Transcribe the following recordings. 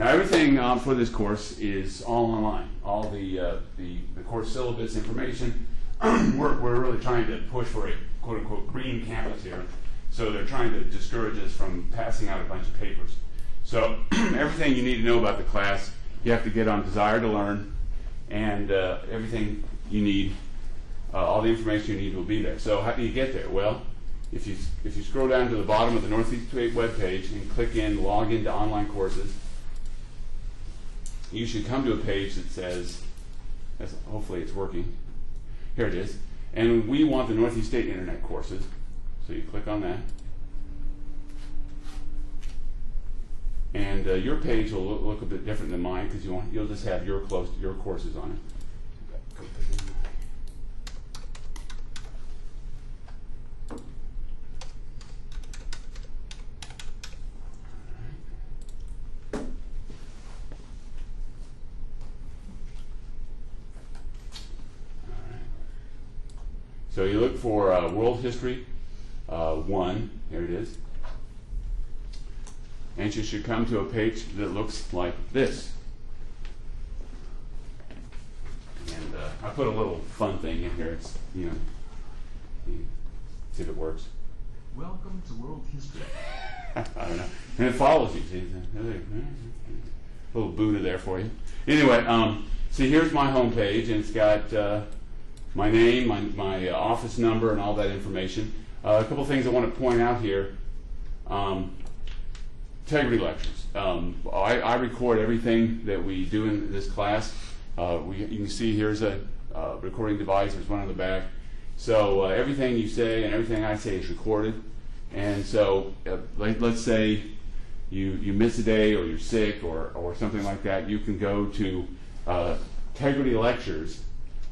Now everything for this course is all online. All the course syllabus information. We're really trying to push for a quote-unquote green campus here. So they're trying to discourage us from passing out a bunch of papers. So everything you need to know about the class, you have to get on Desire to Learn, and everything you need, all the information you need will be there. So how do you get there? Well, if you scroll down to the bottom of the Northeast 8 webpage and click in Log into Online Courses, you should come to a page that says, hopefully it's working. Here it is. And we want the Northeast State Internet courses. So you click on that. And your page will look a bit different than mine because you'll just have your courses on it. So you look for World History 1, here it is, and you should come to a page that looks like this. And I put a little fun thing in here. It's, see if it works. Welcome to World History. I don't know. And it follows you. See, a little Buddha there for you. Anyway, see, here's my home page, and it's got my name, my office number, and all that information. A couple things I want to point out here. Integrity lectures. I record everything that we do in this class. You can see here's a recording device. There's one on the back. So everything you say and everything I say is recorded. And so let's say you miss a day or you're sick or something like that, you can go to Integrity Lectures.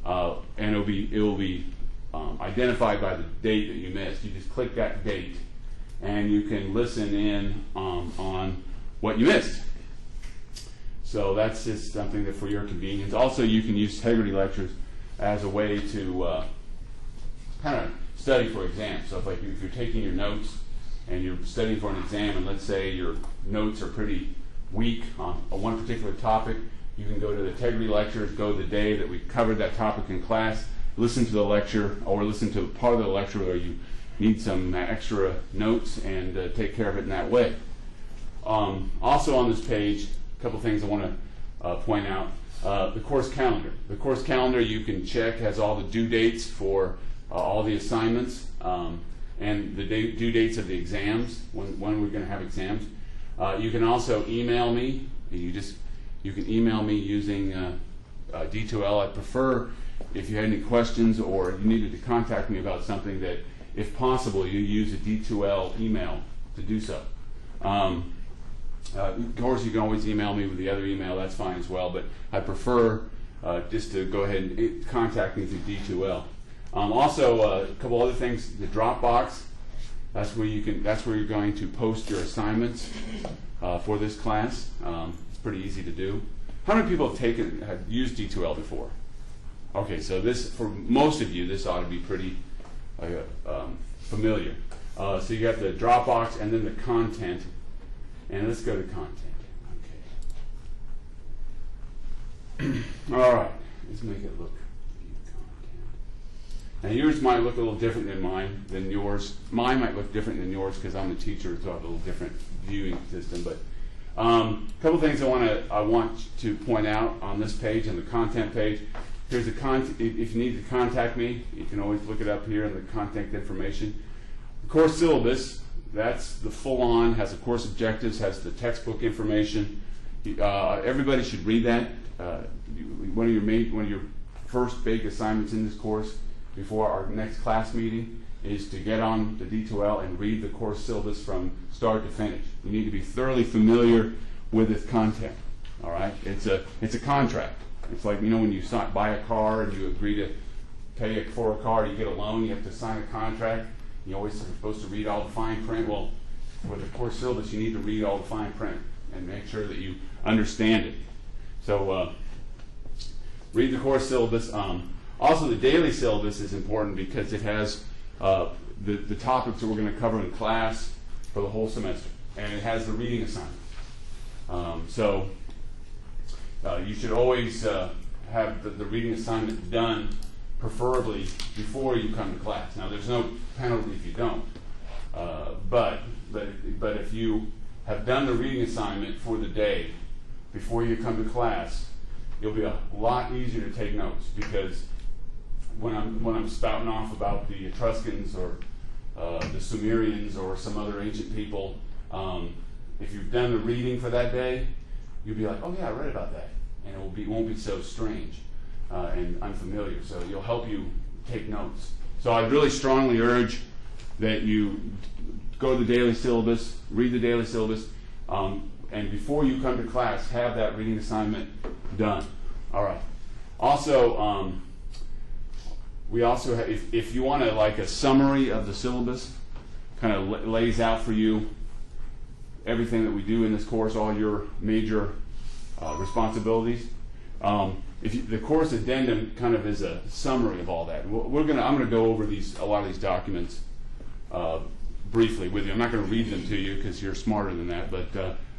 And it will be identified by the date that you missed. You just click that date, and you can listen in on what you missed. So that's just something that for your convenience. Also, you can use Integrity Lectures as a way to kind of study for exams. So if you're taking your notes and you're studying for an exam, and let's say your notes are pretty weak on one particular topic, you can go to the Integrity Lectures, go the day that we covered that topic in class, listen to the lecture, or listen to part of the lecture where you need some extra notes and take care of it in that way. Also on this page, a couple things I want to point out. The course calendar. The course calendar you can check has all the due dates for all the assignments and the due dates of the exams, when we're going to have exams. You can also email me. You can email me using D2L. I prefer if you had any questions or you needed to contact me about something that, if possible, you use a D2L email to do so. Of course, you can always email me with the other email. That's fine as well. But I prefer just to go ahead and contact me through D2L. Also, a couple other things. The Dropbox. That's where you're going to post your assignments for this class. Pretty easy to do. How many people have used D2L before? Okay, so this, for most of you, this ought to be pretty familiar. So you got the Dropbox and then the content. And let's go to content. Okay. All right, let's make it look. Now yours might look a little different than yours. Mine might look different than yours because I'm the teacher, so I have a little different viewing system. But a couple things I want to point out on this page, on the content page. Here's the if you need to contact me, you can always look it up here in the contact information. The course syllabus, that's the full-on, has the course objectives, has the textbook information. Everybody should read that. One of your first big assignments in this course before our next class meeting is to get on the D2L and read the course syllabus from start to finish. You need to be thoroughly familiar with this content. All right, it's a contract. It's like, when you buy a car and you agree to pay for a car, you get a loan, you have to sign a contract. You always are supposed to read all the fine print. Well, for the course syllabus, you need to read all the fine print and make sure that you understand it. So read the course syllabus. Also, the daily syllabus is important because it has the topics that we're going to cover in class for the whole semester, and it has the reading assignments. So You should always have the reading assignment done, preferably before you come to class. Now, there's no penalty if you don't, but if you have done the reading assignment for the day before you come to class, it'll be a lot easier to take notes, because when I'm spouting off about the Etruscans or the Sumerians or some other ancient people, if you've done the reading for that day, you'll be like, oh yeah, I read about that, and it won't be so strange and unfamiliar. So it'll help you take notes. So I really strongly urge that you go to the daily syllabus, read the daily syllabus, and before you come to class, have that reading assignment done. All right. Also, we also have, if you want like a summary of the syllabus, kind of lays out for you everything that we do in this course, all your major responsibilities. The course addendum kind of is a summary of all that. I'm going to go over a lot of these documents briefly with you. I'm not going to read them to you because you're smarter than that, but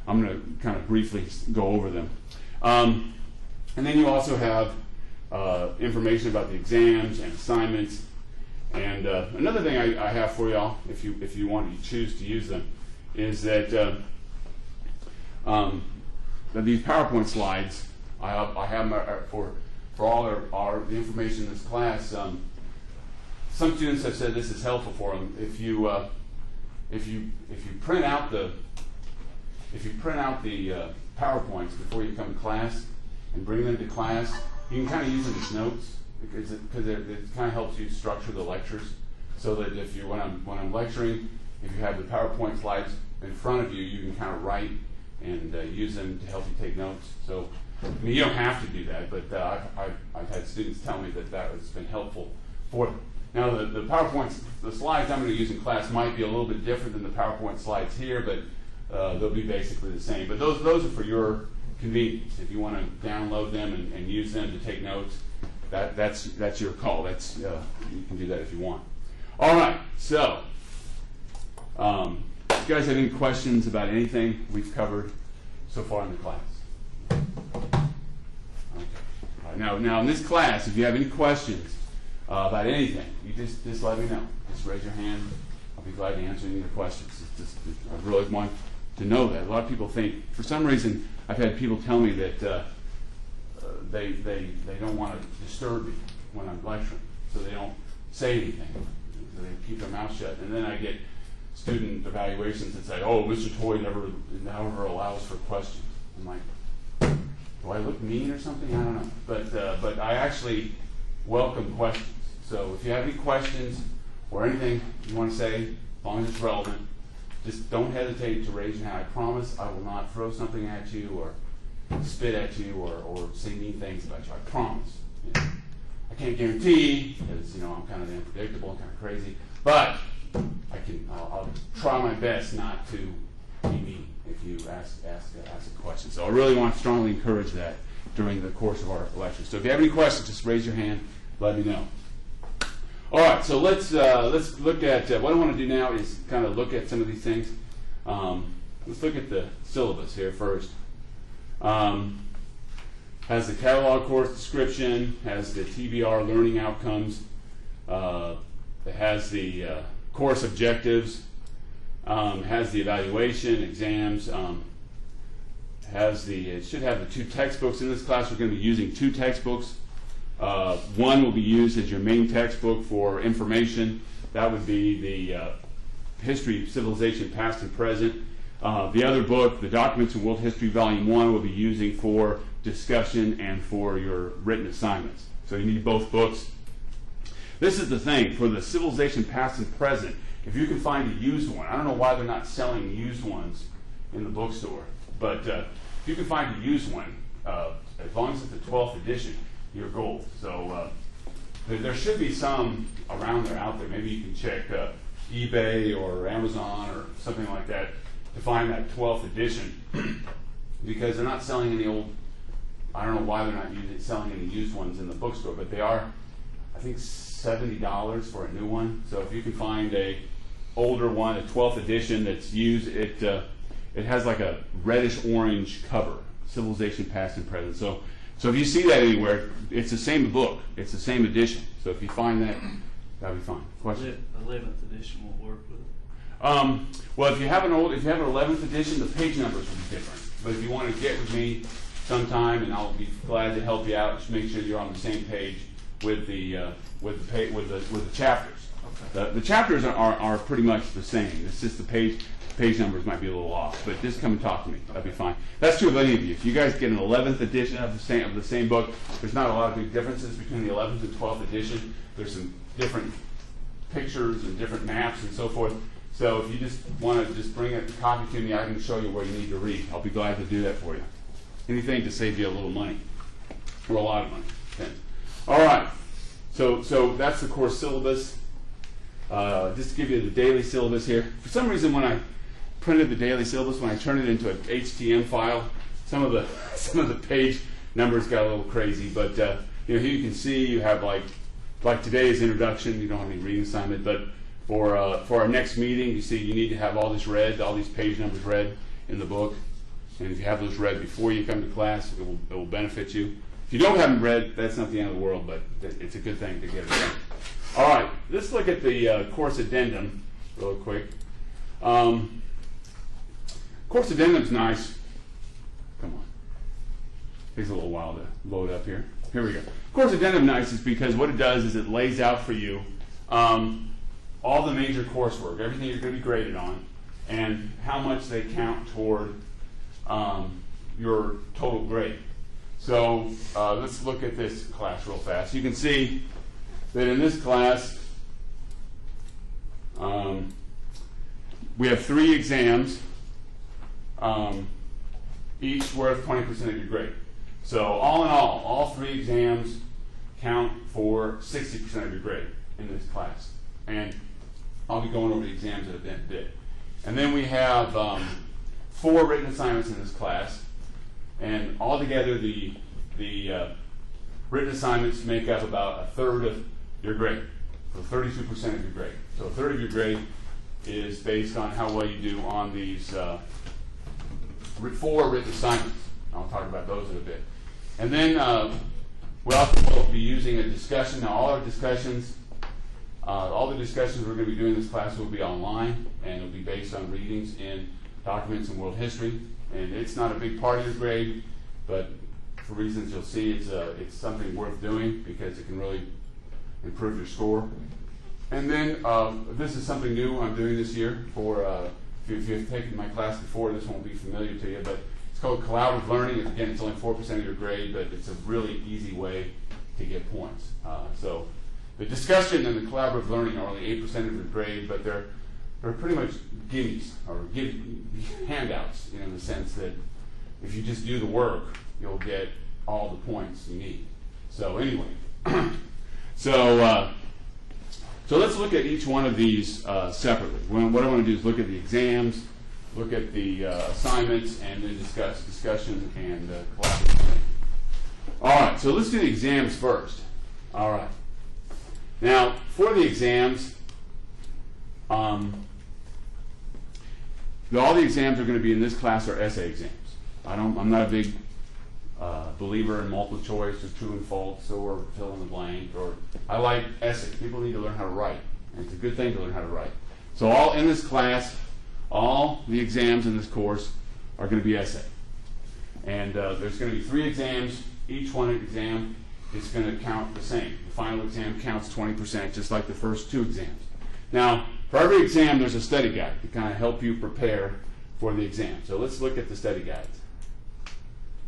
I'm going to kind of briefly go over them. And then you also have information about the exams and assignments. And another thing I have for y'all, if you want to choose to use them, is that these PowerPoint slides, I have them for all the information in this class. Some students have said this is helpful for them. If you print out the PowerPoints before you come to class and bring them to class, you can kind of use them as notes, because it kind of helps you structure the lectures, so that when I'm lecturing, if you have the PowerPoint slides in front of you, you can kind of write and use them to help you take notes. So, I mean, you don't have to do that, but I've had students tell me that has been helpful for them. Now, the slides I'm going to use in class might be a little bit different than the PowerPoint slides here, but they'll be basically the same. But those are for your convenience. If you want to download them and use them to take notes, that's your call. You can do that if you want. All right. So, if you guys have any questions about anything we've covered so far in the class? Okay. All right. Now in this class, if you have any questions about anything, you just let me know. Just raise your hand. I'll be glad to answer any of your questions. I really want to know that. A lot of people think, for some reason, I've had people tell me that they don't want to disturb me when I'm lecturing, so they don't say anything. So they keep their mouth shut. And then I get student evaluations that say, "Oh, Mr. Toy never allows for questions." I'm like, do I look mean or something? I don't know. But I actually welcome questions. So if you have any questions or anything you want to say, as long as it's relevant, just don't hesitate to raise your hand. I promise I will not throw something at you or spit at you or say mean things about you. I promise. You know, I can't guarantee, because I'm kind of unpredictable and kind of crazy, but I'll try my best not to be mean if you ask a question. So I really want to strongly encourage that during the course of our lecture. So if you have any questions, just raise your hand. Let me know. All right, so let's look at what I want to do now is kind of look at some of these things. Let's look at the syllabus here first. Has the catalog course description, has the TBR learning outcomes, it has the course objectives, has the evaluation, exams, it should have the 2 textbooks. In this class, we're going to be using 2 textbooks. One will be used as your main textbook for information. That would be the History of Civilization, Past and Present. The other book, the Documents in World History, Volume 1, will be using for discussion and for your written assignments. So you need both books. This is the thing, for the Civilization, Past and Present, if you can find a used one, I don't know why they're not selling used ones in the bookstore, but if you can find a used one, as long as it's the 12th edition, you're gold. So there should be some around there out there. Maybe you can check eBay or Amazon or something like that to find that 12th edition, because they're not selling any old, I don't know why they're not selling any used ones in the bookstore, but they are, I think, $70 for a new one. So if you can find a older one, a 12th edition that's used, it has like a reddish orange cover. Civilization Past and Present. So if you see that anywhere, it's the same book. It's the same edition. So if you find that, that'll be fine. Question? 11th edition won't work with it. Well, if you have an 11th edition, the page numbers will be different. But if you want to get with me sometime, and I'll be glad to help you out, just make sure you're on the same page with the chapters. Okay. The chapters are pretty much the same. It's just the page numbers might be a little off. But just come and talk to me. That'd be fine. That's true of any of you. If you guys get an 11th edition of the same book, there's not a lot of big differences between the 11th and 12th edition. There's some different pictures and different maps and so forth. So if you just want to just bring a copy to me, I can show you where you need to read. I'll be glad to do that for you. Anything to save you a little money, or a lot of money. Depends. All right. So that's the course syllabus. Just to give you the daily syllabus here. For some reason, when I printed the daily syllabus, when I turned it into an HTML file, some of the page numbers got a little crazy. But here you can see you have like today's introduction. You don't have any reading assignment, but for our next meeting, you see you need to have all this read, all these page numbers read in the book. And if you have those read before you come to class, it will benefit you. If you don't have them read, that's not the end of the world, but it's a good thing to get it done. All right, let's look at the course addendum real quick. Course addendum's nice. Come on. Takes a little while to load up here. Here we go. Course addendum nice is because what it does is it lays out for you all the major coursework, everything you're going to be graded on, and how much they count toward your total grade. So let's look at this class real fast. You can see that in this class we have 3 exams, each worth 20% of your grade. So all in all 3 exams count for 60% of your grade in this class. And I'll be going over the exams in a bit. And then we have 4 written assignments in this class, and altogether the written assignments make up about a third of your grade, so 32% of your grade. So a third of your grade is based on how well you do on these 4 written assignments. I'll talk about those in a bit. And then we'll also be using a discussion. Now all the discussions we're going to be doing in this class will be online, and it'll be based on readings in documents and world history. And it's not a big part of your grade, but for reasons you'll see, it's something worth doing because it can really improve your score. And then this is something new I'm doing this year. If you've taken my class before, this won't be familiar to you, but it's called collaborative learning. Again, it's only 4% of your grade, but it's a really easy way to get points. So the discussion and the collaborative learning are only 8% of your grade, but they're pretty much gimmies or handouts, in the sense that if you just do the work, you'll get all the points you need. So anyway, so let's look at each one of these separately. What I want to do is look at the exams, look at the assignments, and then discuss discussion and collaborative learning. All right, so let's do the exams first. All right. Now, for the exams, all the exams are going to be in this class are essay exams. I'm not a big believer in multiple choice or true and false or fill in the blank. I like essay. People need to learn how to write, and it's a good thing to learn how to write. So all in this class, all the exams in this course are going to be essay. And there's going to be 3 exams. Each one exam is going to count the same. The final exam counts 20%, just like the first 2 exams. Now, for every exam, there's a study guide to kind of help you prepare for the exam. So let's look at the study guides.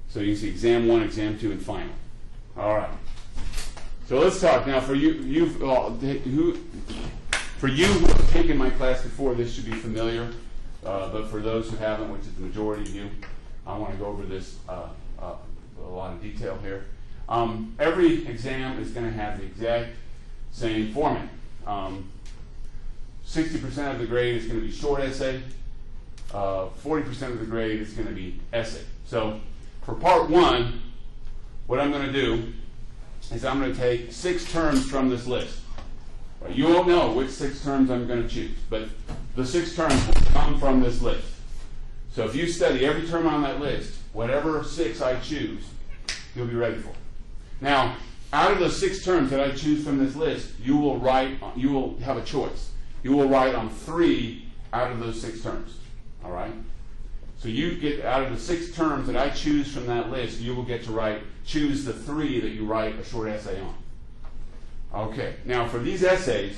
So you can see exam 1, exam 2, and final. All right. So let's talk now. For you who have taken my class before, this should be familiar. But for those who haven't, which is the majority of you, I want to go over this a lot of detail here. Every exam is going to have the exact same format. 60% of the grade is going to be short essay. 40% of the grade is going to be essay. So for part 1, what I'm going to do is I'm going to take 6 terms from this list. You won't know which 6 terms I'm going to choose, but the 6 terms will come from this list. So if you study every term on that list, whatever 6 I choose, you'll be ready for. Now, out of those 6 terms that I choose from this list, you will have a choice. You will write on 3 out of those 6 terms. All right? So you get, out of the 6 terms that I choose from that list, you will get to choose the 3 that you write a short essay on. Okay, now for these essays,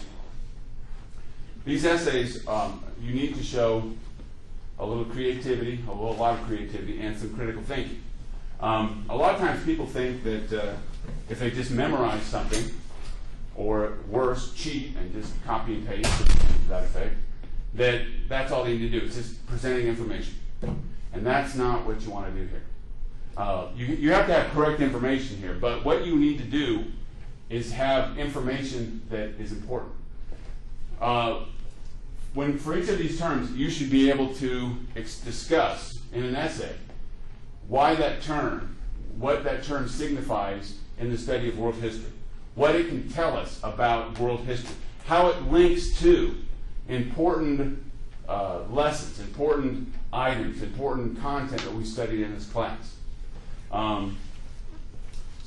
you need to show a little creativity, a lot of creativity, and some critical thinking. A lot of times people think that if they just memorize something, or worse, cheat and just copy and paste to that effect, that's all they need to do. It's just presenting information. And that's not what you want to do here. You have to have correct information here, but what you need to do is have information that is important. For each of these terms, you should be able to discuss in an essay what that term signifies in the study of world history, what it can tell us about world history, how it links to important lessons, important items, important content that we studied in this class. And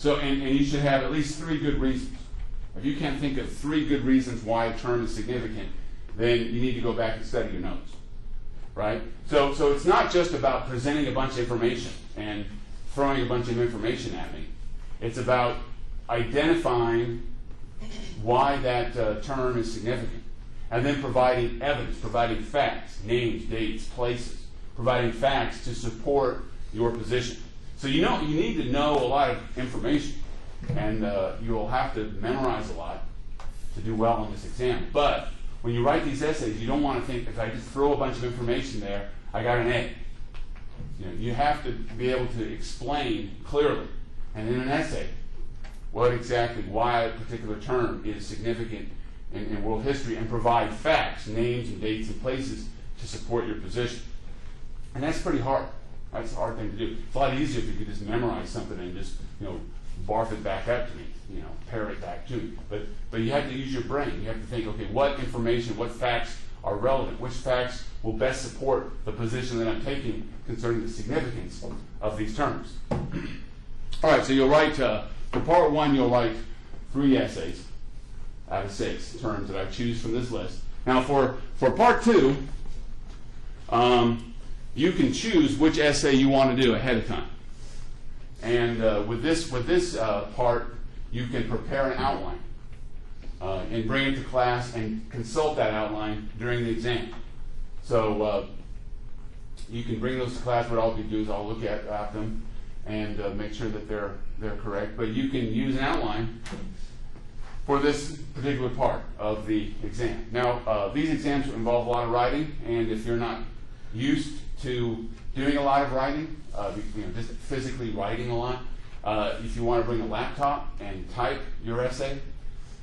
you should have at least 3 good reasons. If you can't think of 3 good reasons why a term is significant, then you need to go back and study your notes, right? So it's not just about presenting a bunch of information and throwing a bunch of information at me. It's about identifying why that term is significant, and then providing evidence, providing facts, names, dates, places, providing facts to support your position. So you need to know a lot of information, and you'll have to memorize a lot to do well on this exam. But when you write these essays, you don't want to think, if I just throw a bunch of information there, I got an A. You have to be able to explain clearly, and in an essay, why a particular term is significant in world history, and provide facts, names and dates and places to support your position. And that's pretty hard. That's a hard thing to do. It's a lot easier if you could just memorize something and just barf it back up to me, parrot it back to me. But you have to use your brain. You have to think, okay, what information, what facts are relevant? Which facts will best support the position that I'm taking concerning the significance of these terms? All right, so you'll write, for part 1, you'll write 3 essays out of 6 terms that I choose from this list. Now for part 2, you can choose which essay you want to do ahead of time. And with this part, you can prepare an outline and bring it to class and consult that outline during the exam. So you can bring those to class. What I'll do is I'll look at them and make sure that they're correct. But you can use an outline for this particular part of the exam. Now, these exams involve a lot of writing, and if you're not used to doing a lot of writing, just physically writing a lot, if you want to bring a laptop and type your essay,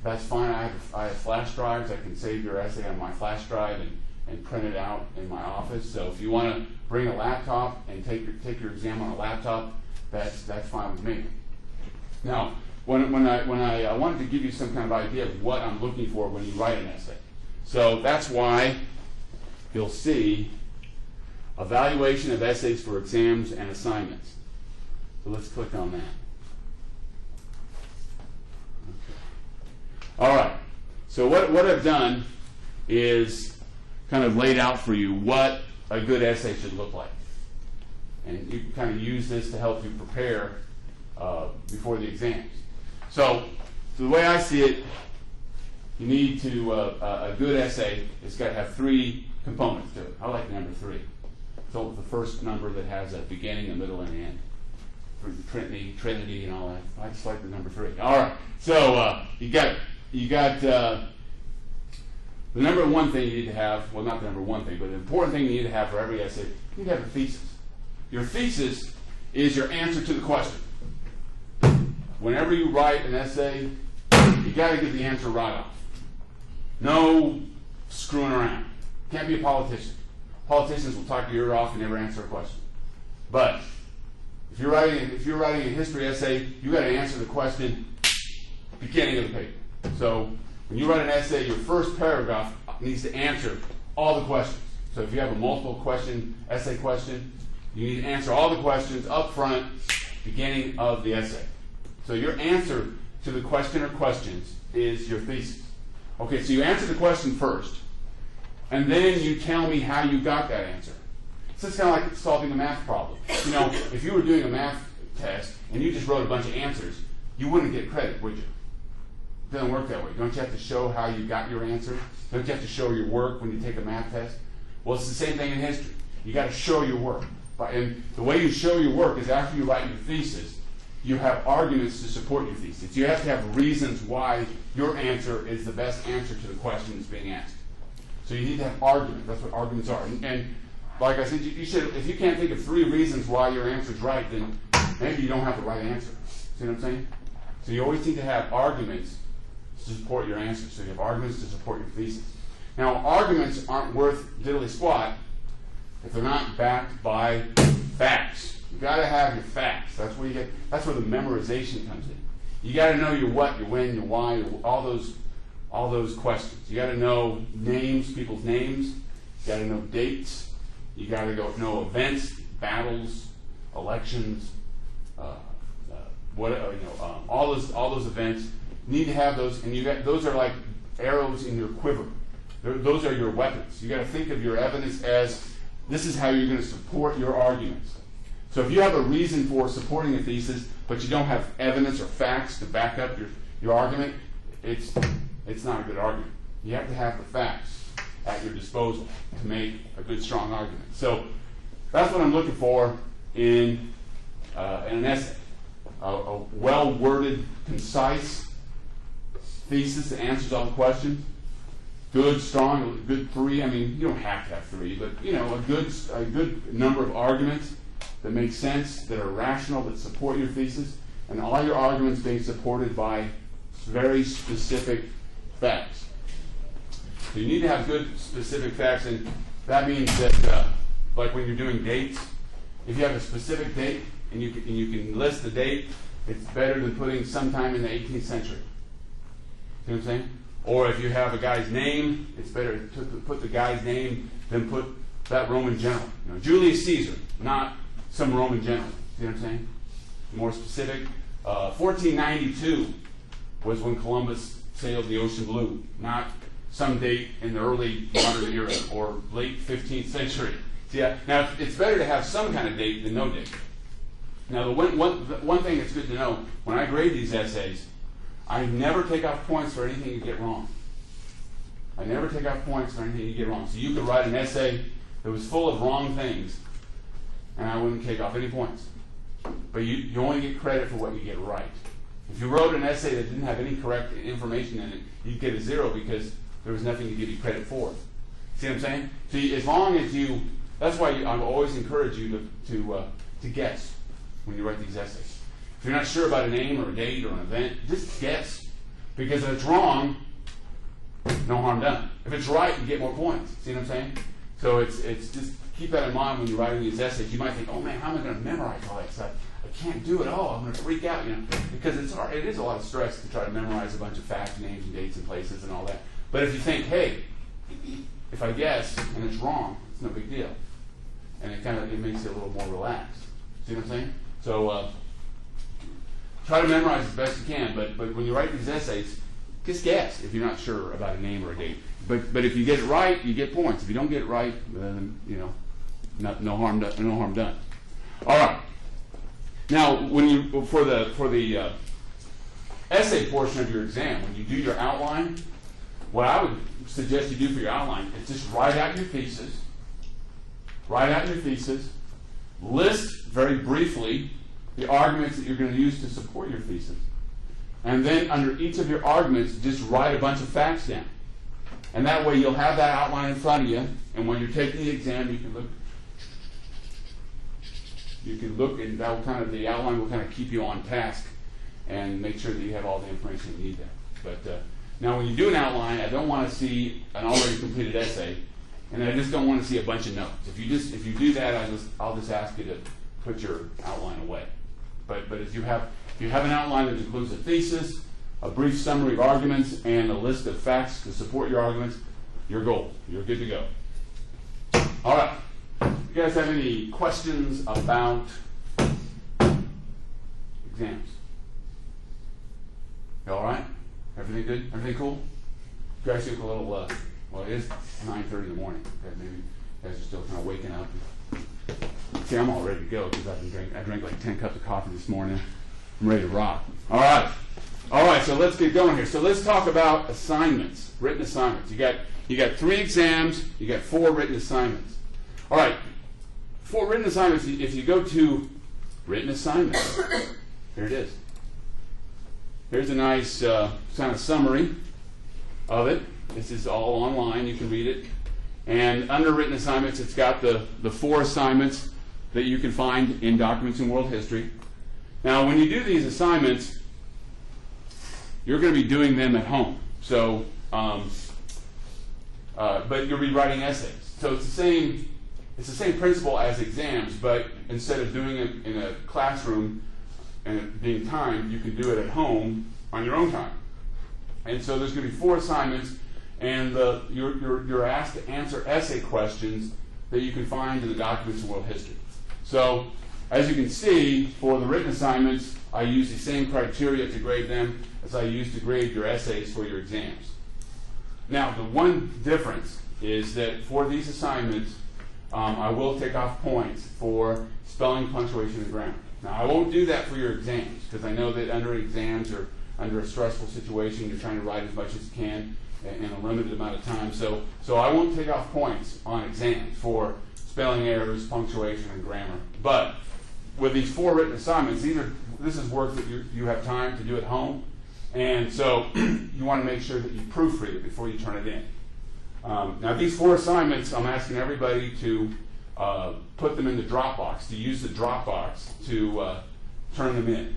that's fine. I have flash drives. I can save your essay on my flash drive and print it out in my office. So if you want to bring a laptop and take your exam on a laptop, that's fine with me. Now, when I wanted to give you some kind of idea of what I'm looking for when you write an essay. So that's why you'll see evaluation of essays for exams and assignments. So let's click on that. Okay. All right. So what I've done is kind of laid out for you what a good essay should look like. And you can kind of use this to help you prepare before the exams. So the way I see it, you need to, a good essay has got to have 3 components to it. I like number 3. So the first number that has a beginning, a middle, and an end. For Trinity, and all that. I just like the number 3. All right. So you got the number 1 thing you need to have. Well, not the number 1 thing, but the important thing you need to have for every essay. You need to have a thesis. Your thesis is your answer to the question. Whenever you write an essay, you got to get the answer right off. No screwing around. Can't be a politician. Politicians will talk your ear off and never answer a question. But if you're writing a history essay, you got to answer the question beginning of the paper. So when you write an essay, your first paragraph needs to answer all the questions. So if you have a multiple question essay question, You need to answer all the questions up front, beginning of the essay. So your answer to the question or questions is your thesis. Okay, so you answer the question first, and then you tell me how you got that answer. So it's kind of like solving a math problem. You know, if you were doing a math test and you just wrote a bunch of answers, you wouldn't get credit, would you? It doesn't work that way. Don't you have to show how you got your answer? Don't you have to show your work when you take a math test? Well, it's the same thing in history. You got to show your work. And the way you show your work is after you write your thesis, you have arguments to support your thesis. You have to have reasons why your answer is the best answer to the question that's being asked. So you need to have arguments. That's what arguments are. And like I said, you should. If you can't think of 3 reasons why your answer is right, then maybe you don't have the right answer. See what I'm saying? So you always need to have arguments to support your answer. So you have arguments to support your thesis. Now, arguments aren't worth diddly squat if they're not backed by facts. You got to have your facts. That's where you get. That's where the memorization comes in. You got to know your what, your when, your why, all those questions. You got to know names, people's names. You got to know dates. You got to know events, battles, elections, all those events. You need to have those, and those are like arrows in your quiver. Those are your weapons. You got to think of your evidence as this is how you're going to support your arguments. So if you have a reason for supporting a thesis, but you don't have evidence or facts to back up your argument, it's not a good argument. You have to have the facts at your disposal to make a good, strong argument. So that's what I'm looking for in an essay. A well-worded, concise thesis that answers all the questions. Good, strong, good 3. I mean, you don't have to have 3, but a good number of arguments that make sense, that are rational, that support your thesis, and all your arguments being supported by very specific facts. So you need to have good, specific facts, and that means that, like when you're doing dates, if you have a specific date and you can list the date, it's better than putting sometime in the 18th century. See what I'm saying? Or if you have a guy's name, it's better to put the guy's name than put that Roman general. Julius Caesar, not some Roman general. See what I'm saying? More specific. 1492 was when Columbus sailed the ocean blue, not some date in the early modern era or late 15th century. See, now it's better to have some kind of date than no date. Now, the one thing that's good to know, when I grade these essays, I never take off points for anything you get wrong. I never take off points for anything you get wrong. So you could write an essay that was full of wrong things, and I wouldn't take off any points. But you only get credit for what you get right. If you wrote an essay that didn't have any correct information in it, you'd get a 0 because there was nothing to give you credit for. See what I'm saying? So as long as that's why I always encourage you to guess when you write these essays. If you're not sure about a name or a date or an event, just guess. Because if it's wrong, no harm done. If it's right, you get more points. See what I'm saying? So it's just keep that in mind when you're writing these essays. You might think, oh man, how am I going to memorize all that stuff? I can't do it all. I'm going to freak out, because it is a lot of stress to try to memorize a bunch of facts, names, and dates, and places, and all that. But if you think, hey, if I guess and it's wrong, it's no big deal, and it makes it a little more relaxed. See what I'm saying? So try to memorize as best you can. But when you write these essays, just guess if you're not sure about a name or a date. But if you get it right, you get points. If you don't get it right, then no harm done. All right. Now, for the essay portion of your exam, when you do your outline, what I would suggest you do for your outline is just write out your thesis. Write out your thesis. List very briefly the arguments that you're going to use to support your thesis. And then under each of your arguments, just write a bunch of facts down. And that way you'll have that outline in front of you, and when you're taking the exam, you can look, and that will the outline will kind of keep you on task and make sure that you have all the information you need there. But now when you do an outline, I don't want to see an already completed essay, and I just don't want to see a bunch of notes. If you do that, I'll just ask you to put your outline away. But if you have an outline that includes a thesis, a brief summary of arguments, and a list of facts to support your arguments, you're gold. You're good to go. All right. You guys have any questions about exams? You all right? Everything good? Everything cool? You guys look a little, well, it is 9:30 in the morning. Okay, maybe you guys are still kind of waking up. See, I'm all ready to go because I drank like 10 cups of coffee this morning. I'm ready to rock. All right. All right, so let's get going here. So let's talk about assignments, written assignments. You got 3 exams, you got 4 written assignments. All right, 4 written assignments. If you go to written assignments, here it is. Here's a nice kind of summary of it. This is all online. You can read it. And under written assignments, it's got the 4 assignments that you can find in Documents in World History. Now, when you do these assignments, you're going to be doing them at home. So, but you'll be writing essays. So it's the same principle as exams, but instead of doing it in a classroom and it being timed, you can do it at home on your own time. And so there's going to be 4 assignments, and you're asked to answer essay questions that you can find in the Documents in World History. So, as you can see, for the written assignments, I use the same criteria to grade them as I use to grade your essays for your exams. Now, the one difference is that for these assignments, I will take off points for spelling, punctuation, and grammar. Now, I won't do that for your exams, because I know that under exams or under a stressful situation, you're trying to write as much as you can in a limited amount of time. So I won't take off points on exams for spelling errors, punctuation, and grammar. But with these 4 written assignments, this is work that you have time to do at home, and so you want to make sure that you proofread it before you turn it in. Now, these 4 assignments, I'm asking everybody to put them in the Dropbox, to use the Dropbox to turn them in.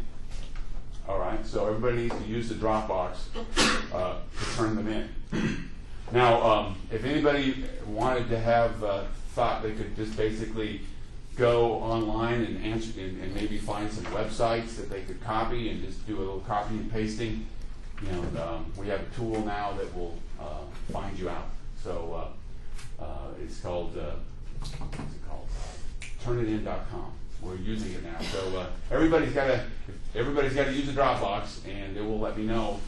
All right, so everybody needs to use the Dropbox to turn them in. Now, if anybody wanted to have thought they could just basically go online and answer and maybe find some websites that they could copy and just do a little copy and pasting, we have a tool now that will find you out. So it's called what's it called? Turnitin.com. We're using it now. So everybody's got to use the Dropbox, and it will let me know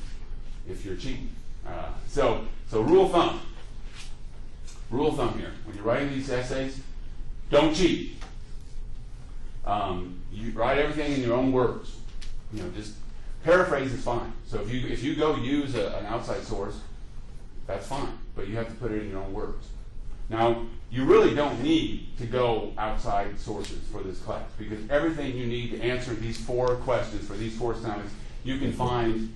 if you're cheating. So rule of thumb. Rule of thumb here: when you're writing these essays, don't cheat. You write everything in your own words. Just paraphrase is fine. So if you go use an outside source, that's fine, but you have to put it in your own words. Now, you really don't need to go outside sources for this class, because everything you need to answer these 4 questions for these 4 assignments you can find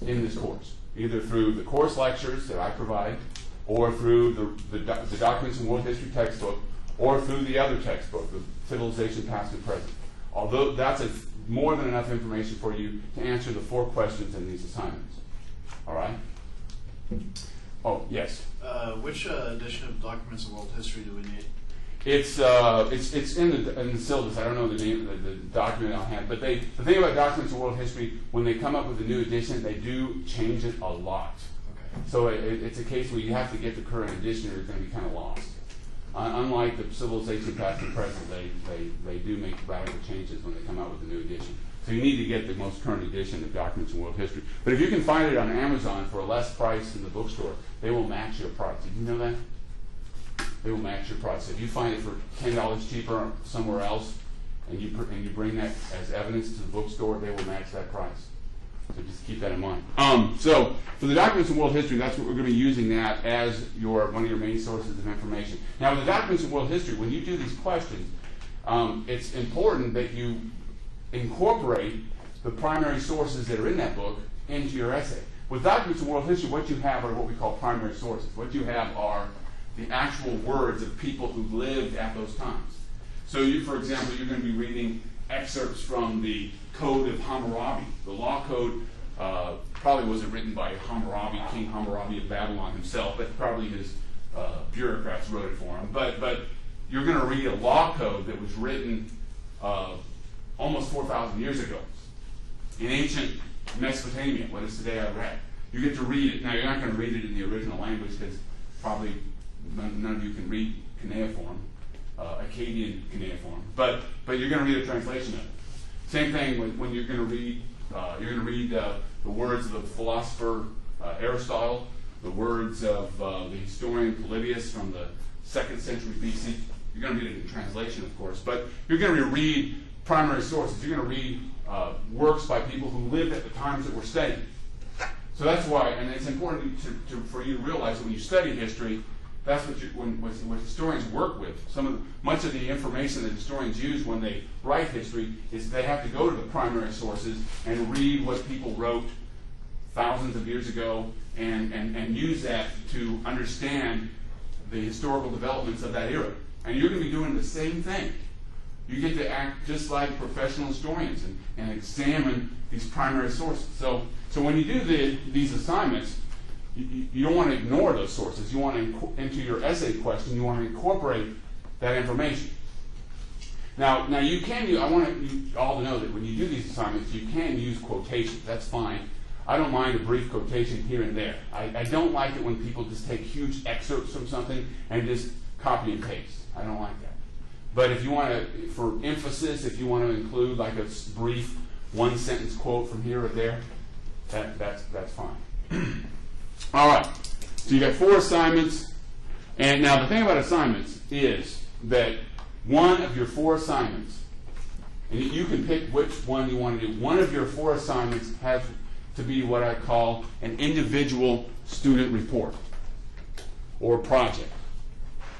in this course, either through the course lectures that I provide, or through the Documents in World History textbook, or through the other textbook, the Civilization Past and Present. Although that's more than enough information for you to answer the 4 questions in these assignments. All right? Oh, yes? Which edition of Documents of World History do we need? It's in the syllabus. I don't know the name of the document on hand. But the thing about Documents of World History, when they come up with a new edition, they do change it a lot. Okay. So it's a case where you have to get the current edition, or you're going to be kind of lost. Unlike the Civilization Past and Present, they do make radical changes when they come out with a new edition. So you need to get the most current edition of Documents in World History. But if you can find it on Amazon for a less price in the bookstore, they will match your price. Did you know that? They will match your price. So if you find it for $10 cheaper somewhere else, and you bring that as evidence to the bookstore, they will match that price. So just keep that in mind. So for the Documents in World History, that's what we're going to be using that as one of your main sources of information. Now, with the Documents in World History, when you do these questions, it's important that you incorporate the primary sources that are in that book into your essay. With Documents in World History, what you have are what we call primary sources. What you have are the actual words of people who lived at those times. So for example, you're going to be reading excerpts from the Code of Hammurabi. The law code probably wasn't written by Hammurabi, King Hammurabi of Babylon himself, but probably his bureaucrats wrote it for him. But you're going to read a law code that was written almost 4,000 years ago in ancient Mesopotamia, what is today Iraq. You get to read it. Now, you're not going to read it in the original language, because probably none of you can read cuneiform. Akkadian cuneiform. But you're going to read a translation of it. Same thing when you're going to read the words of the philosopher Aristotle, the words of the historian Polybius from the 2nd century BC. You're going to read it in translation, of course, but you're going to read primary sources. You're going to read works by people who lived at the times that we're studying. So that's why, and it's important for you to realize that when you study history, that's what historians work with. Much of the information that historians use when they write history is they have to go to the primary sources and read what people wrote thousands of years ago and use that to understand the historical developments of that era. And you're going to be doing the same thing. You get to act just like professional historians and examine these primary sources. So when you do these assignments, you don't want to ignore those sources. You want to, into your essay question, you want to incorporate that information. Now you can use, I want you all to know that when you do these assignments, you can use quotations. That's fine. I don't mind a brief quotation here and there. I don't like it when people just take huge excerpts from something and just copy and paste. I don't like that. But if you want to, for emphasis, if you want to include like a brief one-sentence quote from here or there, that's fine. All right. So you got 4 assignments. And now the thing about assignments is that one of your 4 assignments, and you can pick which one you want to do, one of your 4 assignments has to be what I call an individual student report or project.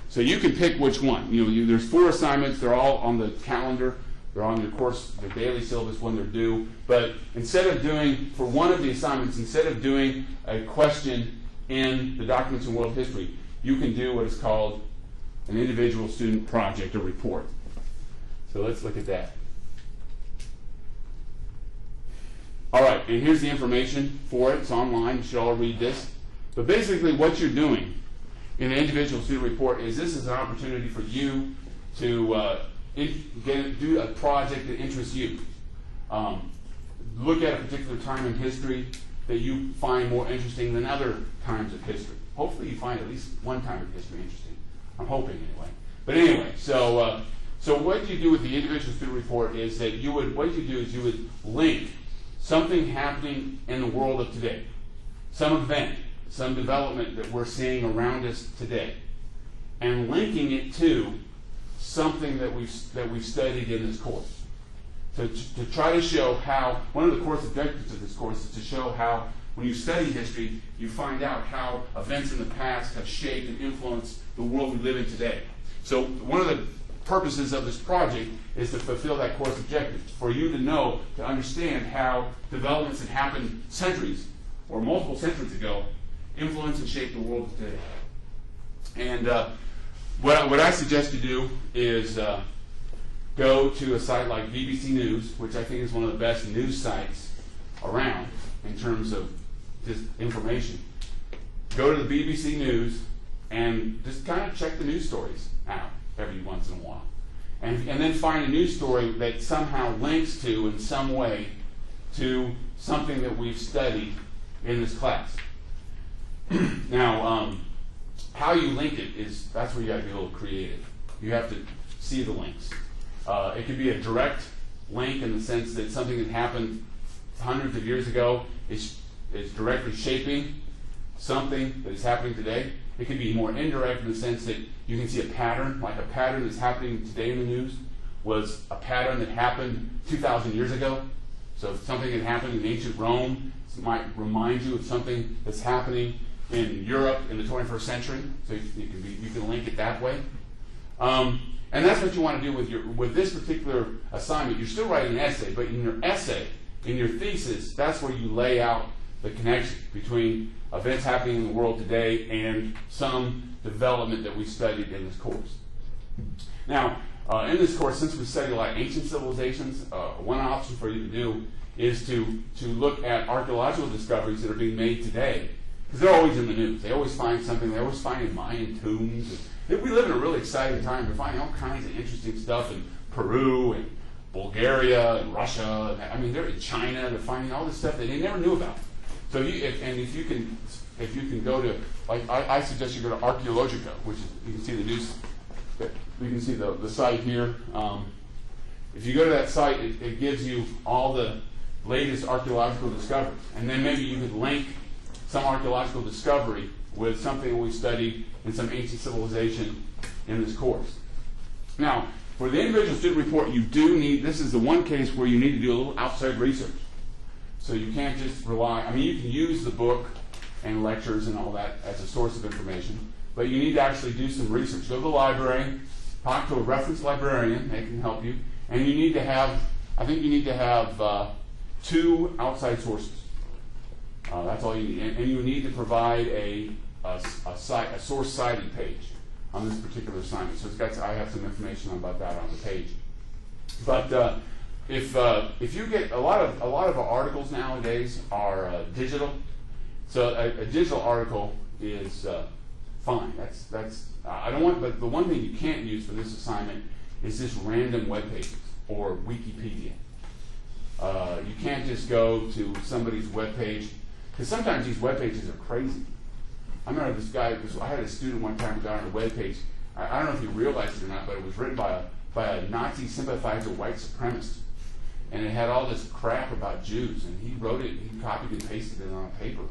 So you can pick which one. There's 4 assignments. They're all on the calendar. They're on your course, the daily syllabus when they're due. But instead of doing, for one of the assignments, instead of doing a question in the Documents in World History, you can do what is called an individual student project or report. So let's look at that. All right, and here's the information for it. It's online. You should all read this. But basically what you're doing in an individual student report is this is an opportunity for you to do a project that interests you. Look at a particular time in history that you find more interesting than other times of history. Hopefully you find at least one time of history interesting. I'm hoping anyway. But anyway, so what you do with the individual student report is that you would link something happening in the world of today, some event, some development that we're seeing around us today, and linking it to something that we've studied in this course. So to try to show how, one of the course objectives of this course is to show how, when you study history, you find out how events in the past have shaped and influenced the world we live in today. So one of the purposes of this project is to fulfill that course objective, for you to know, to understand how developments that happened centuries or multiple centuries ago influence and shape the world today. And what I suggest you do is go to a site like BBC News, which I think is one of the best news sites around in terms of just information. Go to the BBC News and just kind of check the news stories out every once in a while. And then find a news story that somehow links to, in some way, to something that we've studied in this class. Now, how you link it that's where you got to be a little creative. You have to see the links. It could be a direct link in the sense that something that happened hundreds of years ago is directly shaping something that is happening today. It can be more indirect in the sense that you can see a pattern, like a pattern that's happening today in the news was a pattern that happened 2,000 years ago. So if something that happened in ancient Rome, it might remind you of something that's happening in Europe in the 21st century. So you can link it that way. And that's what you want to do with this particular assignment. You're still writing an essay, but in your essay, in your thesis, that's where you lay out the connection between events happening in the world today and some development that we studied in this course. Now, in this course, since we study a lot of ancient civilizations, one option for you to do is to look at archaeological discoveries that are being made today, because they're always in the news. They always find something. They always find Mayan tombs. We live in a really exciting time. We're finding all kinds of interesting stuff in Peru and Bulgaria and Russia. They're in China. They're finding all this stuff that they never knew about. So if you can go to, like I suggest you go to Archaeologica, which is, you can see the news you can see the site here. If you go to that site, it gives you all the latest archaeological discoveries. And then maybe you could link some archaeological discovery with something we studied in some ancient civilization in this course. Now, for the individual student report, you do need, this is the one case where you need to do a little outside research. So you can't just rely, I mean, you can use the book and lectures and all that as a source of information, but you need to actually do some research. Go to the library, talk to a reference librarian, they can help you, and you need to have, I think you need to have 2 outside sources. That's all you need. And you need to provide a source cited page on this particular assignment. So it's got, I have some information about that on the page. But if you get a lot of our articles nowadays are digital, so a digital article is fine. That's I don't want. But the one thing you can't use for this assignment is just random web pages or Wikipedia. You can't just go to somebody's web page, because sometimes these web pages are crazy. I remember this guy, I had a student one time who got on a web page. I don't know if you realize it or not, but it was written by a Nazi sympathizer white supremacist. And it had all this crap about Jews, and he wrote it, he copied and pasted it on a paper.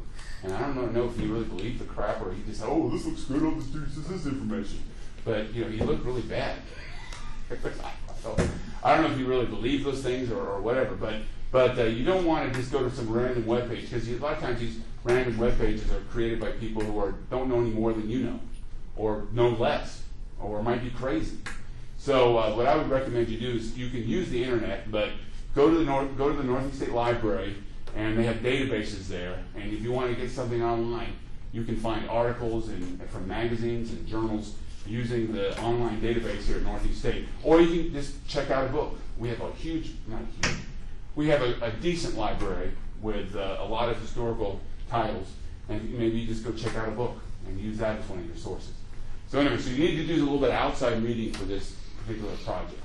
And I don't know if he really believed the crap, or he just said, oh, this looks good on the students, this is information. But, you know, he looked really bad. So, I don't know if he really believed those things or whatever, but you don't want to just go to some random web page, because a lot of times these random web pages are created by people who don't know any more than you know, or know less, or might be crazy. So what I would recommend you do is you can use the internet, but go to the Northeast State Library, and they have databases there. And if you want to get something online, you can find articles from magazines and journals using the online database here at Northeast State. Or you can just check out a book. We have we have a decent library with a lot of historical titles, and maybe you just go check out a book and use that as one of your sources. So anyway, so you need to do a little bit of outside reading for this particular project.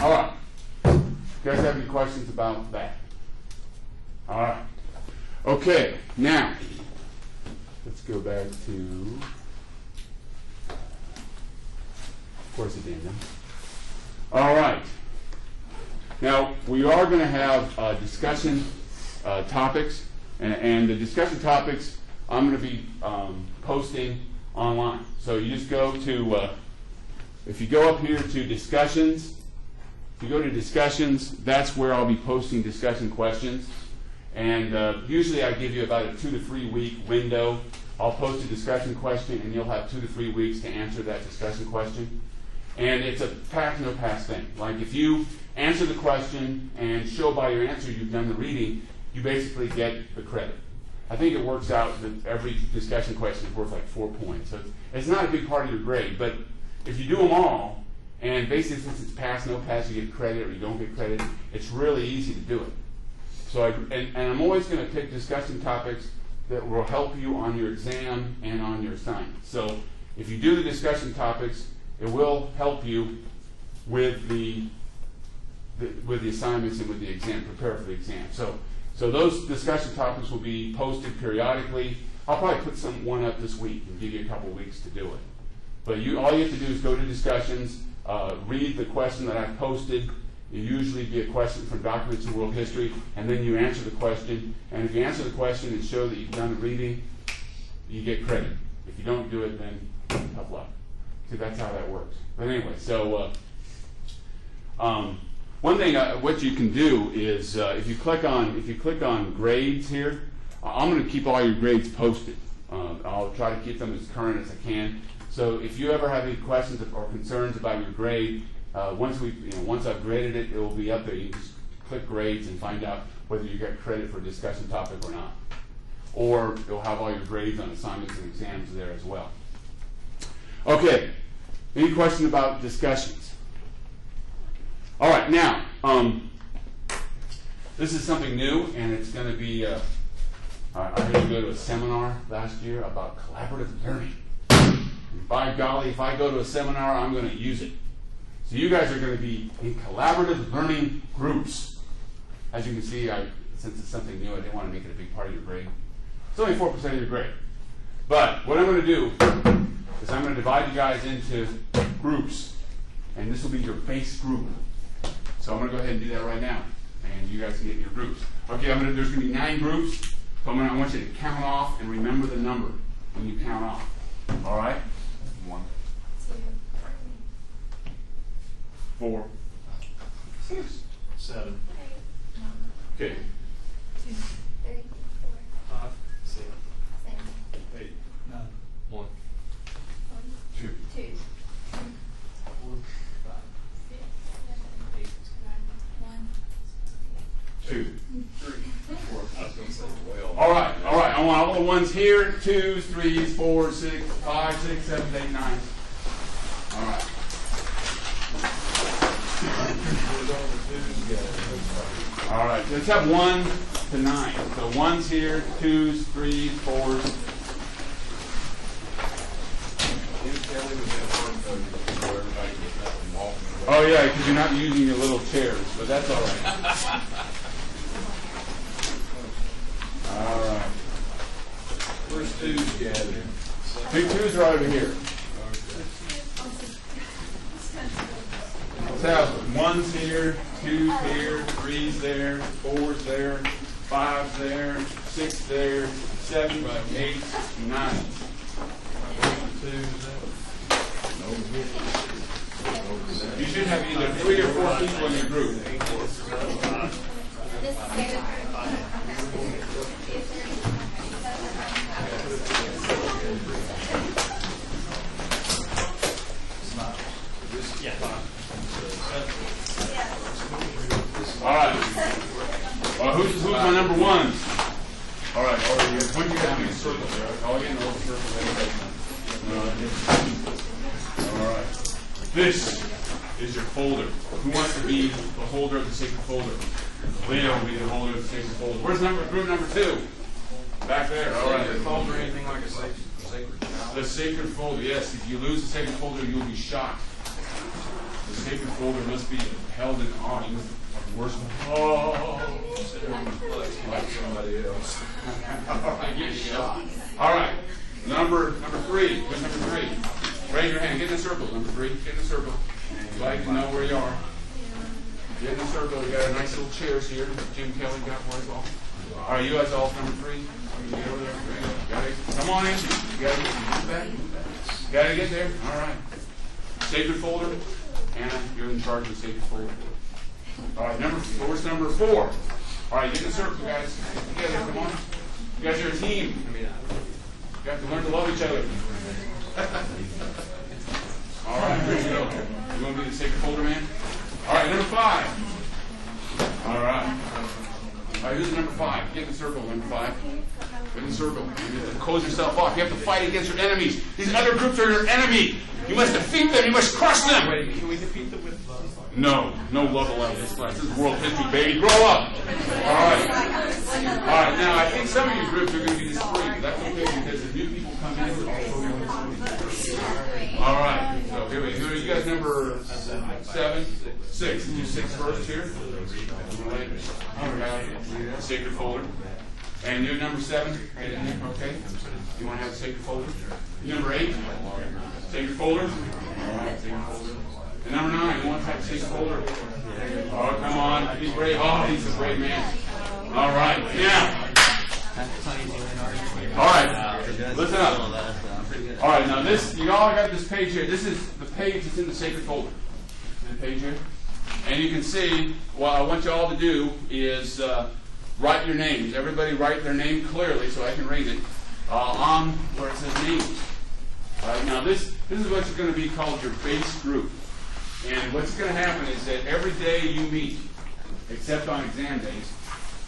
All right. You guys have any questions about that? All right. Okay, now, let's go back to course addendum. All right. Now, we are going to have discussion topics, and the discussion topics I'm going to be posting online. So you just go to, if you go up here to discussions, if you go to discussions, that's where I'll be posting discussion questions. And usually I give you about a 2 to 3 week window. I'll post a discussion question, and you'll have 2 to 3 weeks to answer that discussion question. And it's a pass, no pass thing. Like if you answer the question and show by your answer you've done the reading, you basically get the credit. I think it works out that every discussion question is worth like 4 points. So it's not a big part of your grade, but if you do them all, and basically since it's pass, no pass, you get credit or you don't get credit, it's really easy to do it. So and I'm always going to pick discussion topics that will help you on your exam and on your assignment. So if you do the discussion topics, it will help you with the assignments and with the exam, prepare for the exam. So those discussion topics will be posted periodically. I'll probably put one up this week and give you a couple weeks to do it. But all you have to do is go to discussions, read the question that I've posted. It usually be a question from Documents in World History, and then you answer the question. And if you answer the question and show that you've done the reading, you get credit. If you don't do it, then tough luck. See, that's how that works. But anyway, so one thing what you can do is if you click on grades here, I'm going to keep all your grades posted. I'll try to keep them as current as I can. So if you ever have any questions or concerns about your grade, once I've graded it, it will be up there. You can just click grades and find out whether you get credit for a discussion topic or not. Or you'll have all your grades on assignments and exams there as well. Okay, any question about discussions? All right, now, this is something new, and it's going to be, I had to go to a seminar last year about collaborative learning. And by golly, if I go to a seminar, I'm going to use it. So you guys are going to be in collaborative learning groups. As you can see, since it's something new, I didn't want to make it a big part of your grade. It's only 4% of your grade. But what I'm going to do is I'm going to divide you guys into groups. and this will be your base group. So I'm going to go ahead and do that right now, and you guys can get in your groups. Okay, there's going to be 9 groups, so I want you to count off and remember the number when you count off. All right? 1, 4, 6, 7. okay. 2, 3, 4, 5, 6, 7, 8, 9, 1, 2. 2, 4, 5, 6, 8, 7, 2. 3, 4. I was going to say 12. All right. I want all the ones here. 2s, 3s, 4s, 6, 5, 6, 7, 8, 9. All right. All right. Let's have 1 to 9. So 1's here, 2s, 3s, 4s. Oh yeah, because you're not using your little chairs, but that's all right. All right. Where's 2's gathered? Big 2s are over here. Let's have 1's here, 2's here, 3's there, 4's there, 5's there, 6's there, 7, 8, 9. You should have either 3 or 4 people in your group. This is All right. Well, who's my number 1? All right. When you guys make circles, right? All you know is circles. All right. This is your folder. Who wants to be the holder of the sacred folder? Leo will be the holder of the sacred folder. Where's group number 2? Back there. All right. Folder anything like a sacred child? The sacred folder. Yes. If you lose the sacred folder, you'll be shot. The sacred folder must be held in awe. You must worship. Like somebody else. All right. Number 3. Who's number 3? Raise your hand. Get in a circle. Number 3. Get in a circle. You'd like to know where you are. Get in a circle. We got our nice little chairs here. Jim Kelly got one as well. All right. You guys all number 3. Get over there. Come on in. You gotta get back. You gotta get there. All right. Sacred folder. Anna, you're in charge of the sacred folder. All right, where's number 4? All right, get in a circle, guys. Get together, come on. You guys are a team. You have to learn to love each other. All right, here you go. You want to be the sacred folder man? All right, number 5. All right. All right, who's number 5? Get in the circle, number 5. Get in the circle. You have to close yourself off. You have to fight against your enemies. These other groups are your enemy. You must defeat them. You must crush them. Wait, can we defeat them with No level of this class. This is world history, baby. Grow up. All right. Now I think some of your groups are going to be just 3. That's okay because the new people come in. All right. So here we go. You guys number 7, 6. Do 6 first here. Okay. Sacred folder. And you're number 7. Okay. You want to have a sacred folder? Number 8. Sacred folder. All right. Sacred folder. And number 9, you want to have a sacred folder? Oh, come on. He's brave. Oh, he's a brave man. All right. Now. All right. Listen up. All right. Now this, you all got this page here. This is the page that's in the sacred folder. The page here. And you can see, what I want you all to do is write your names. Everybody write their name clearly so I can read it on where it says names. All right. Now this is what's going to be called your base group. And what's going to happen is that every day you meet, except on exam days,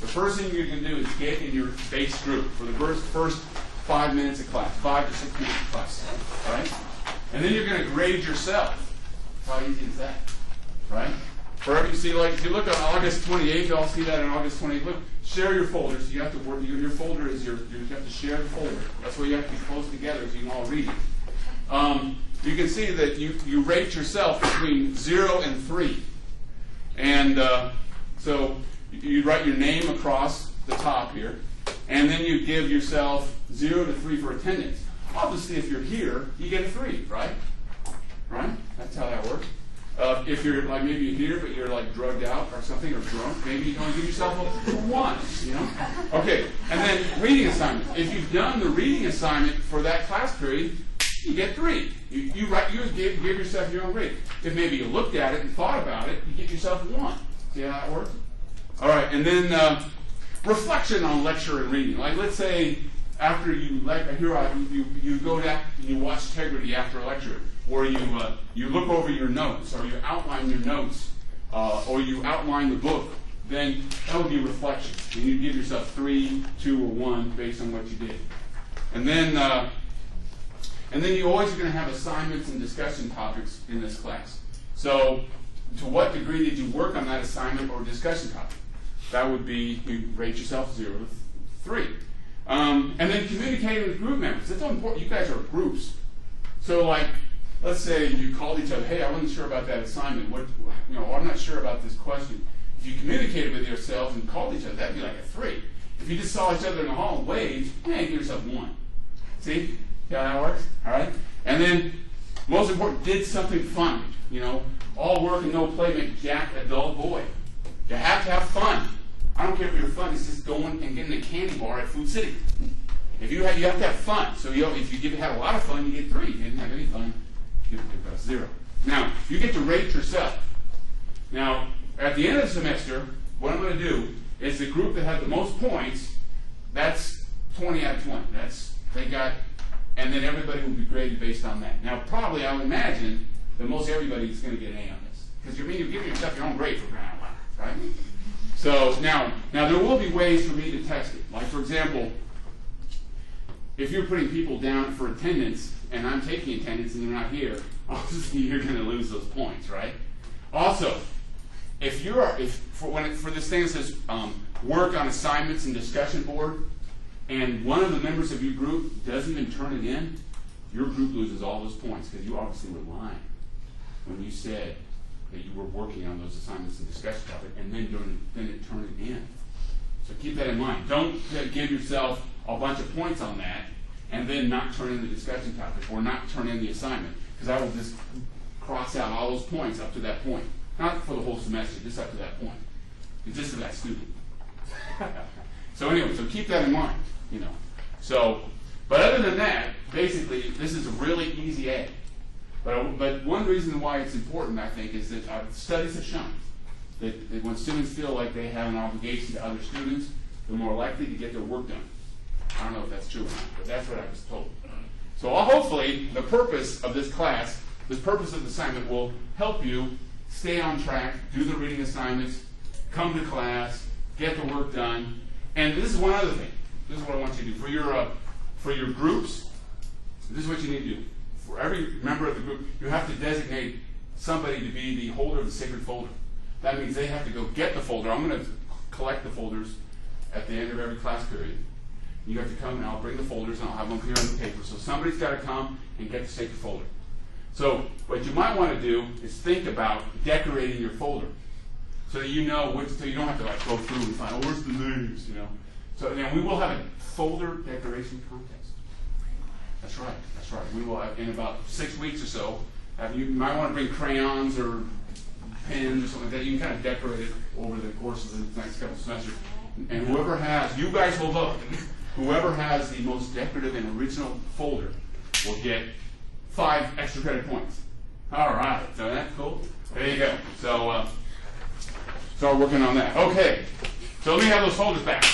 the first thing you're going to do is get in your base group for the first 5 minutes of class, 5 to 6 minutes of class, right? And then you're going to grade yourself. How easy is that, right? For you see, like if you look on August 28th, you all see that on August 28th. Look, share your folders. You have to work. Your folder is you have to share the folder. That's why you have to be close together so you can all read it. You can see that you rate yourself between 0 and 3. And so you write your name across the top here, and then you give yourself 0 to 3 for attendance. Obviously, if you're here, you get a 3, right? Right? That's how that works. If you're like maybe you're here but you're like drugged out or something or drunk, maybe you don't give yourself a 1, you know? Okay, and then reading assignments. If you've done the reading assignment for that class period, you get 3. You give yourself your own grade. If maybe you looked at it and thought about it, you get yourself 1. See how that works? All right, and then reflection on lecture and reading. Like let's say after you go down and you watch Integrity after a lecture, or you look over your notes, or you outline your notes, or you outline the book, then that would be reflection. And you give yourself 3, 2, or 1 based on what you did. And then you always are going to have assignments and discussion topics in this class. So to what degree did you work on that assignment or discussion topic? That would be, you rate yourself 0 to 3. And then communicating with group members. That's so important. You guys are groups. So like, let's say you called each other, hey, I wasn't sure about that assignment. I'm not sure about this question. If you communicated with yourselves and called each other, that'd be like a 3. If you just saw each other in the hall and waved, give yourself 1. See how that works? All right? And then, most important, did something fun. All work and no play make Jack a dull boy. You have to have fun. I don't care if you're fun, it's just going and getting a candy bar at Food City. You have to have fun. So if you have a lot of fun, you get 3. If you didn't have any fun, you get 0. Now, you get to rate yourself. Now, at the end of the semester, what I'm going to do is the group that had the most points, that's 20 out of 20. And then everybody will be graded based on that. Now, probably, I would imagine that most everybody is going to get an A on this. Because you're giving yourself your own grade for crying out loud, right? So, now there will be ways for me to test it. Like, for example, if you're putting people down for attendance, and I'm taking attendance and they're not here, obviously you're going to lose those points, right? Also, for this thing that says work on assignments and discussion board, and one of the members of your group doesn't even turn it in, your group loses all those points because you obviously were lying when you said that you were working on those assignments and discussion topic, and then didn't turn it in. So keep that in mind. Don't give yourself a bunch of points on that and then not turn in the discussion topic or not turn in the assignment, because I will just cross out all those points up to that point. Not for the whole semester, just up to that point. It's just for that student. So anyway, so keep that in mind, But other than that, basically, this is a really easy A. But one reason why it's important, I think, is that studies have shown that when students feel like they have an obligation to other students, they're more likely to get their work done. I don't know if that's true or not, but that's what I was told. So hopefully, the purpose of this class, the purpose of the assignment will help you stay on track, do the reading assignments, come to class, get the work done. And this is one other thing. This is what I want you to do. For your groups, this is what you need to do. For every member of the group, you have to designate somebody to be the holder of the sacred folder. That means they have to go get the folder. I'm going to collect the folders at the end of every class period. You have to come and I'll bring the folders and I'll have them here on the paper. So somebody's got to come and get the sacred folder. So what you might want to do is think about decorating your folder so that you know so you don't have to go through and find, where's the names, So then we will have a folder decoration contest. That's right. We will have, in about 6 weeks or so, you might want to bring crayons or pens or something like that. You can kind of decorate it over the course of the next couple of semesters. And whoever has, you guys will vote, whoever has the most decorative and original folder will get 5 extra credit points. All right, so that's cool. There you go. So start working on that. Okay, so let me have those folders back.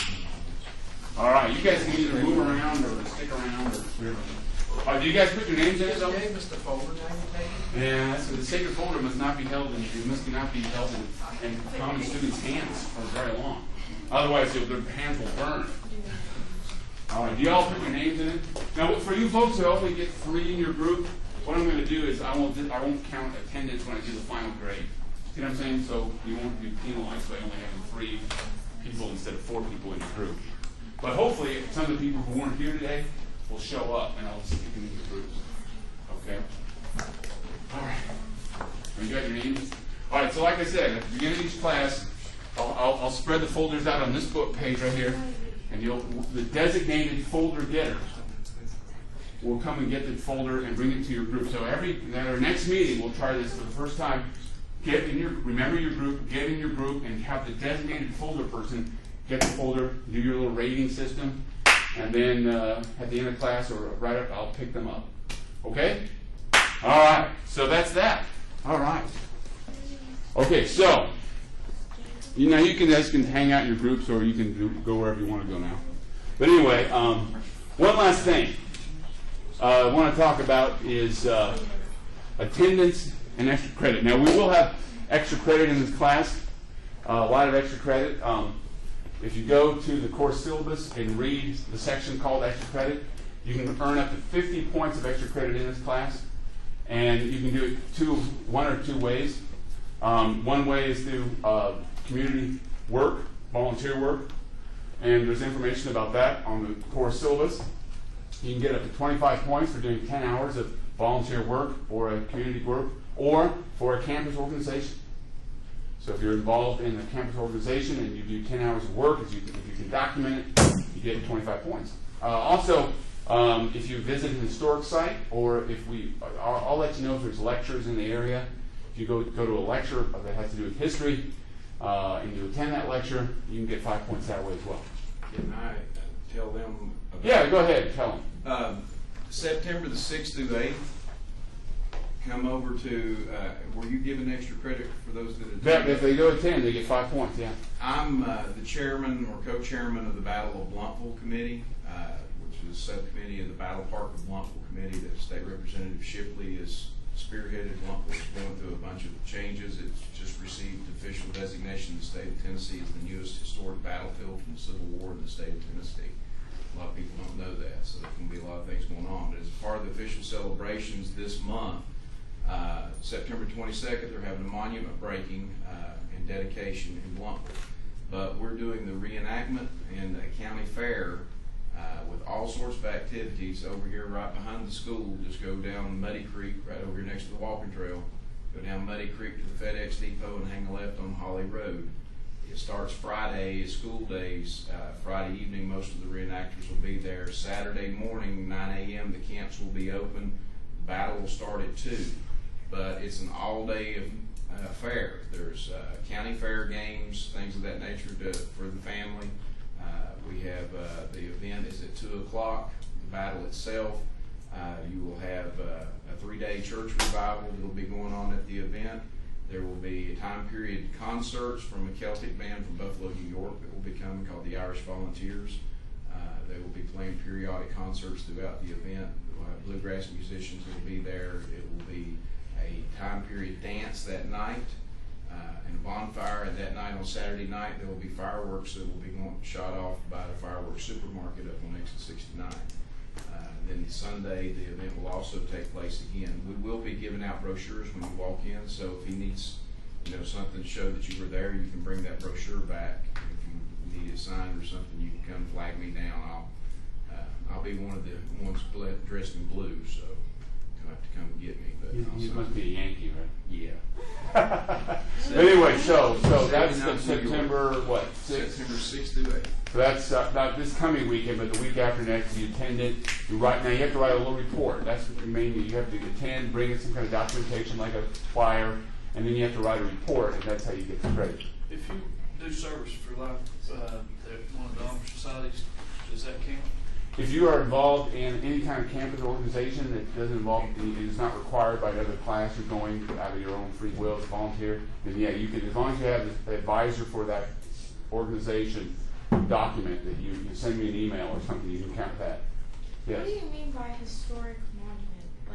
All right, you guys can either move around or stick around or whatever. Do you guys put your names in it? You gave us the folder, now you take it? Yeah, so the sacred folder must not be held in common students' hands for very long. Otherwise, their hands will burn. All right, do you all put your names in it? Now, for you folks who only get 3 in your group, what I'm going to do is I won't count attendance when I do the final grade. See what I'm saying? So you won't be penalized by only having 3 people instead of 4 people in your group. But hopefully, some of the people who weren't here today will show up, and I'll stick them in your groups. Okay? All right. You got your names? All right, so like I said, at the beginning of each class, I'll spread the folders out on this book page right here, and the designated folder getter will come and get the folder and bring it to your group. So at our next meeting, we'll try this for the first time. remember your group, get in your group, and have the designated folder person get the folder, do your little rating system, and then at the end of class or right up, I'll pick them up. Okay? All right. So that's that. All right. Okay. So you guys can hang out in your groups, or you can go wherever you want to go now. But anyway, one last thing I want to talk about is attendance and extra credit. Now, we will have extra credit in this class, a lot of extra credit. If you go to the course syllabus and read the section called extra credit, you can earn up to 50 points of extra credit in this class. And you can do it one or two ways. One way is through community work, volunteer work. And there's information about that on the course syllabus. You can get up to 25 points for doing 10 hours of volunteer work or a community work or for a campus organization. So if you're involved in a campus organization and you do 10 hours of work, if you can document it, you get 25 points. Also, if you visit an historic site, or I'll let you know if there's lectures in the area. If you go to a lecture that has to do with history, and you attend that lecture, you can get 5 points that way as well. Can I tell them about Yeah, go ahead, tell them. September the 6th through 8th, come over to, were you given extra credit for those that attend? If they go attend, they get 5 points, yeah. I'm the chairman or co-chairman of the Battle of Blumpville Committee, which is a subcommittee of the Battle Park of Blumpville Committee that State Representative Shipley has spearheaded. Blumpville is going through a bunch of changes. It's just received official designation in the state of Tennessee as the newest historic battlefield from the Civil War in the state of Tennessee. A lot of people don't know that, so there's going to be a lot of things going on. But as part of the official celebrations this month, September 22nd, they're having a monument breaking and dedication in Blumpville. But we're doing the reenactment and a county fair with all sorts of activities over here right behind the school. Just go down Muddy Creek, right over here next to the walking trail. Go down Muddy Creek to the FedEx depot and hang a left on Holly Road. It starts Friday, school days. Friday evening, most of the reenactors will be there. Saturday morning, 9 a.m., the camps will be open. The battle will start at 2. But it's an all-day fair. There's county fair games, things of that nature for the family. We have the event is at 2 o'clock. The battle itself, you will have a 3-day church revival that will be going on at the event. There will be time period concerts from a Celtic band from Buffalo, New York that will be coming called the Irish Volunteers. They will be playing periodic concerts throughout the event. We'll have bluegrass musicians that will be there. It will be a time period dance that night and a bonfire. And that night on Saturday night, there will be fireworks that will be shot off by the fireworks supermarket up on exit 69. Then Sunday, the event will also take place again. We will be giving out brochures when you walk in, so if he needs something to show that you were there, you can bring that brochure back. If you need it signed or something, you can come flag me down. I'll be one of the ones dressed in blue, so you'll have to come get me. But You must be a Yankee, right? Yeah. Anyway, so that's the September, 6th? September 6th through 8th. So that's not this coming weekend, but the week after next, you attend it. You have to write a little report. That's what you mean. You have to attend, bring in some kind of documentation like a flyer, and then you have to write a report, and that's how you get the credit. If you do service for like one of the honor societies, does that count? If you are involved in any kind of campus organization that doesn't involve, it is not required by another class, you're going out of your own free will as a volunteer, then yeah, you can, as long as you have an advisor for that organization document that you send me an email or something, you can count that. Yes. What do you mean by historic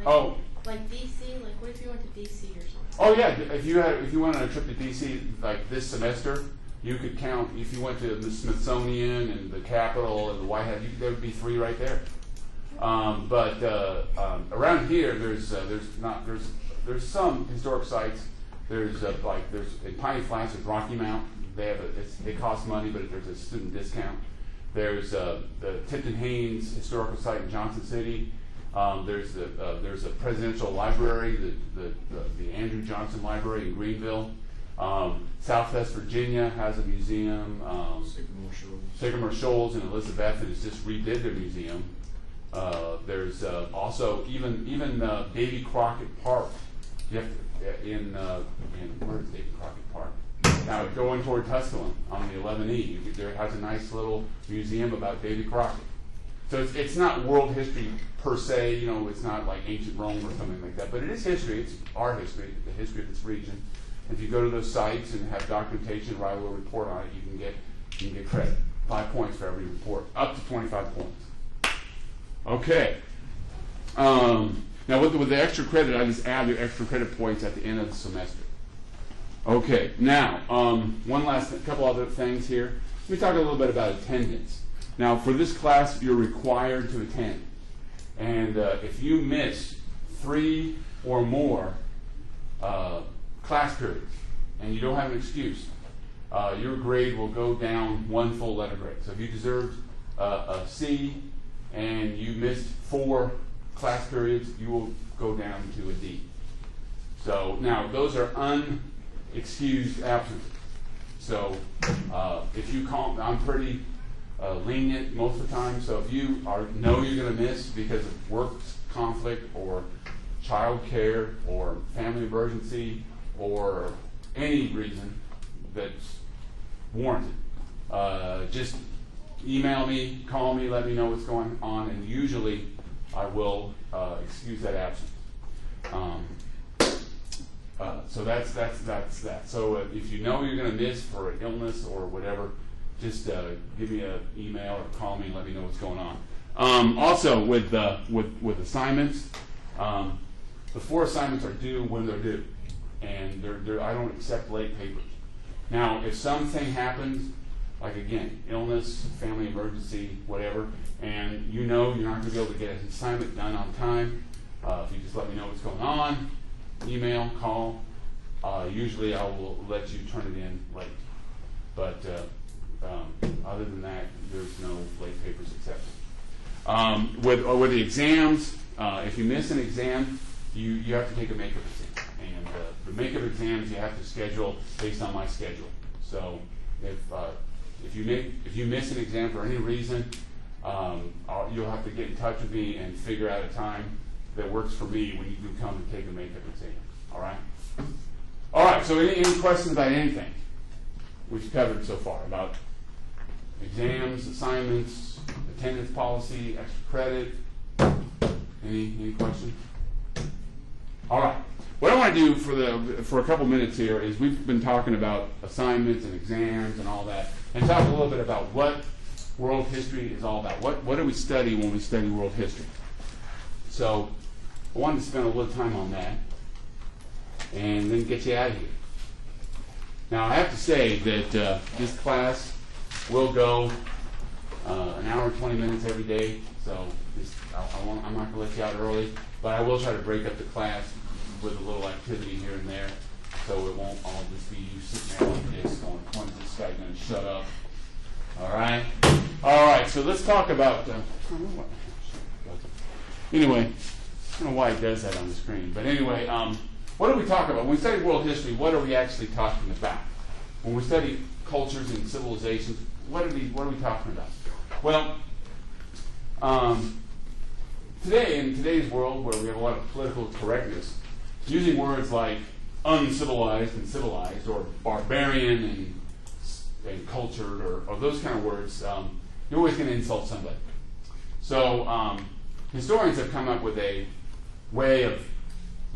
monument? Like DC? Like what if you went to DC or something? Oh yeah, if you went on a trip to DC like this semester, you could count. If you went to the Smithsonian and the Capitol and the White House, there would be 3 right there. But around here, there's some historic sites. There's in Piney Flats, there's Rocky Mount. It costs money, but there's a student discount. There's the Tipton Haynes Historical Site in Johnson City. There's a presidential library, the Andrew Johnson Library in Greenville. Southwest Virginia has a museum. Sycamore Shoals in Elizabethton has just redid their museum. There's also even Davy Crockett Park You have to, in where is David Crockett Park? Now going toward Tusculum on the 11E, there has a nice little museum about David Crockett. So it's not world history per se, you know, it's not like ancient Rome or something like that, but it is history. It's our history, the history of this region. If you go to those sites and have documentation, write a little report on it, you can get credit. 5 points for every report, up to 25 points. Okay. Now with the extra credit, I just add the extra credit points at the end of the semester. Okay. Now, couple other things here. Let me talk a little bit about attendance. Now, for this class, you're required to attend. And if you miss 3 or more class periods and you don't have an excuse, your grade will go down 1 full letter grade. So if you deserved a C and you missed 4 class periods, you will go down to a D. So now those are unexcused absences. So if you call, I'm pretty lenient most of the time. So if you know you're going to miss because of work conflict or child care or family emergency or any reason that's warranted, just email me, call me, let me know what's going on, and usually I will excuse that absence. So that's that. So if you know you're going to miss for an illness or whatever, just give me an email or call me and let me know what's going on. Also, with assignments, the 4 assignments are due when they're due, and I don't accept late papers. Now, if something happens, like again, illness, family emergency, whatever, and you know you're not going to be able to get an assignment done on time, if you just let me know what's going on, email, call, usually I will let you turn it in late. But other than that, there's no late papers accepted. With the exams, if you miss an exam, you have to take a makeup exam. And the makeup exams you have to schedule based on my schedule. So if you miss an exam for any reason, you'll have to get in touch with me and figure out a time that works for me when you can come and take a makeup exam. All right? All right, so any questions about anything we've covered so far about exams, assignments, attendance policy, extra credit? Any questions? All right. What I want to do for a couple minutes here is we've been talking about assignments and exams and all that, and talk a little bit about what world history is all about. What do we study when we study world history? So I wanted to spend a little time on that and then get you out of here. Now I have to say that this class will go an hour and 20 minutes every day, so I'm not going to let you out early, but I will try to break up the class with a little activity here and there, so it won't all just be you sitting there like this going, when's this guy going to shut up? All right? All right, so let's talk about, anyway, I don't know why it does that on the screen, but anyway, what do we talk about? When we study world history, what are we actually talking about? When we study cultures and civilizations, what are we talking about? Well, today, in today's world where we have a lot of political correctness, using words like uncivilized and civilized, or barbarian and cultured, or those kind of words, you're always going to insult somebody. So historians have come up with a way of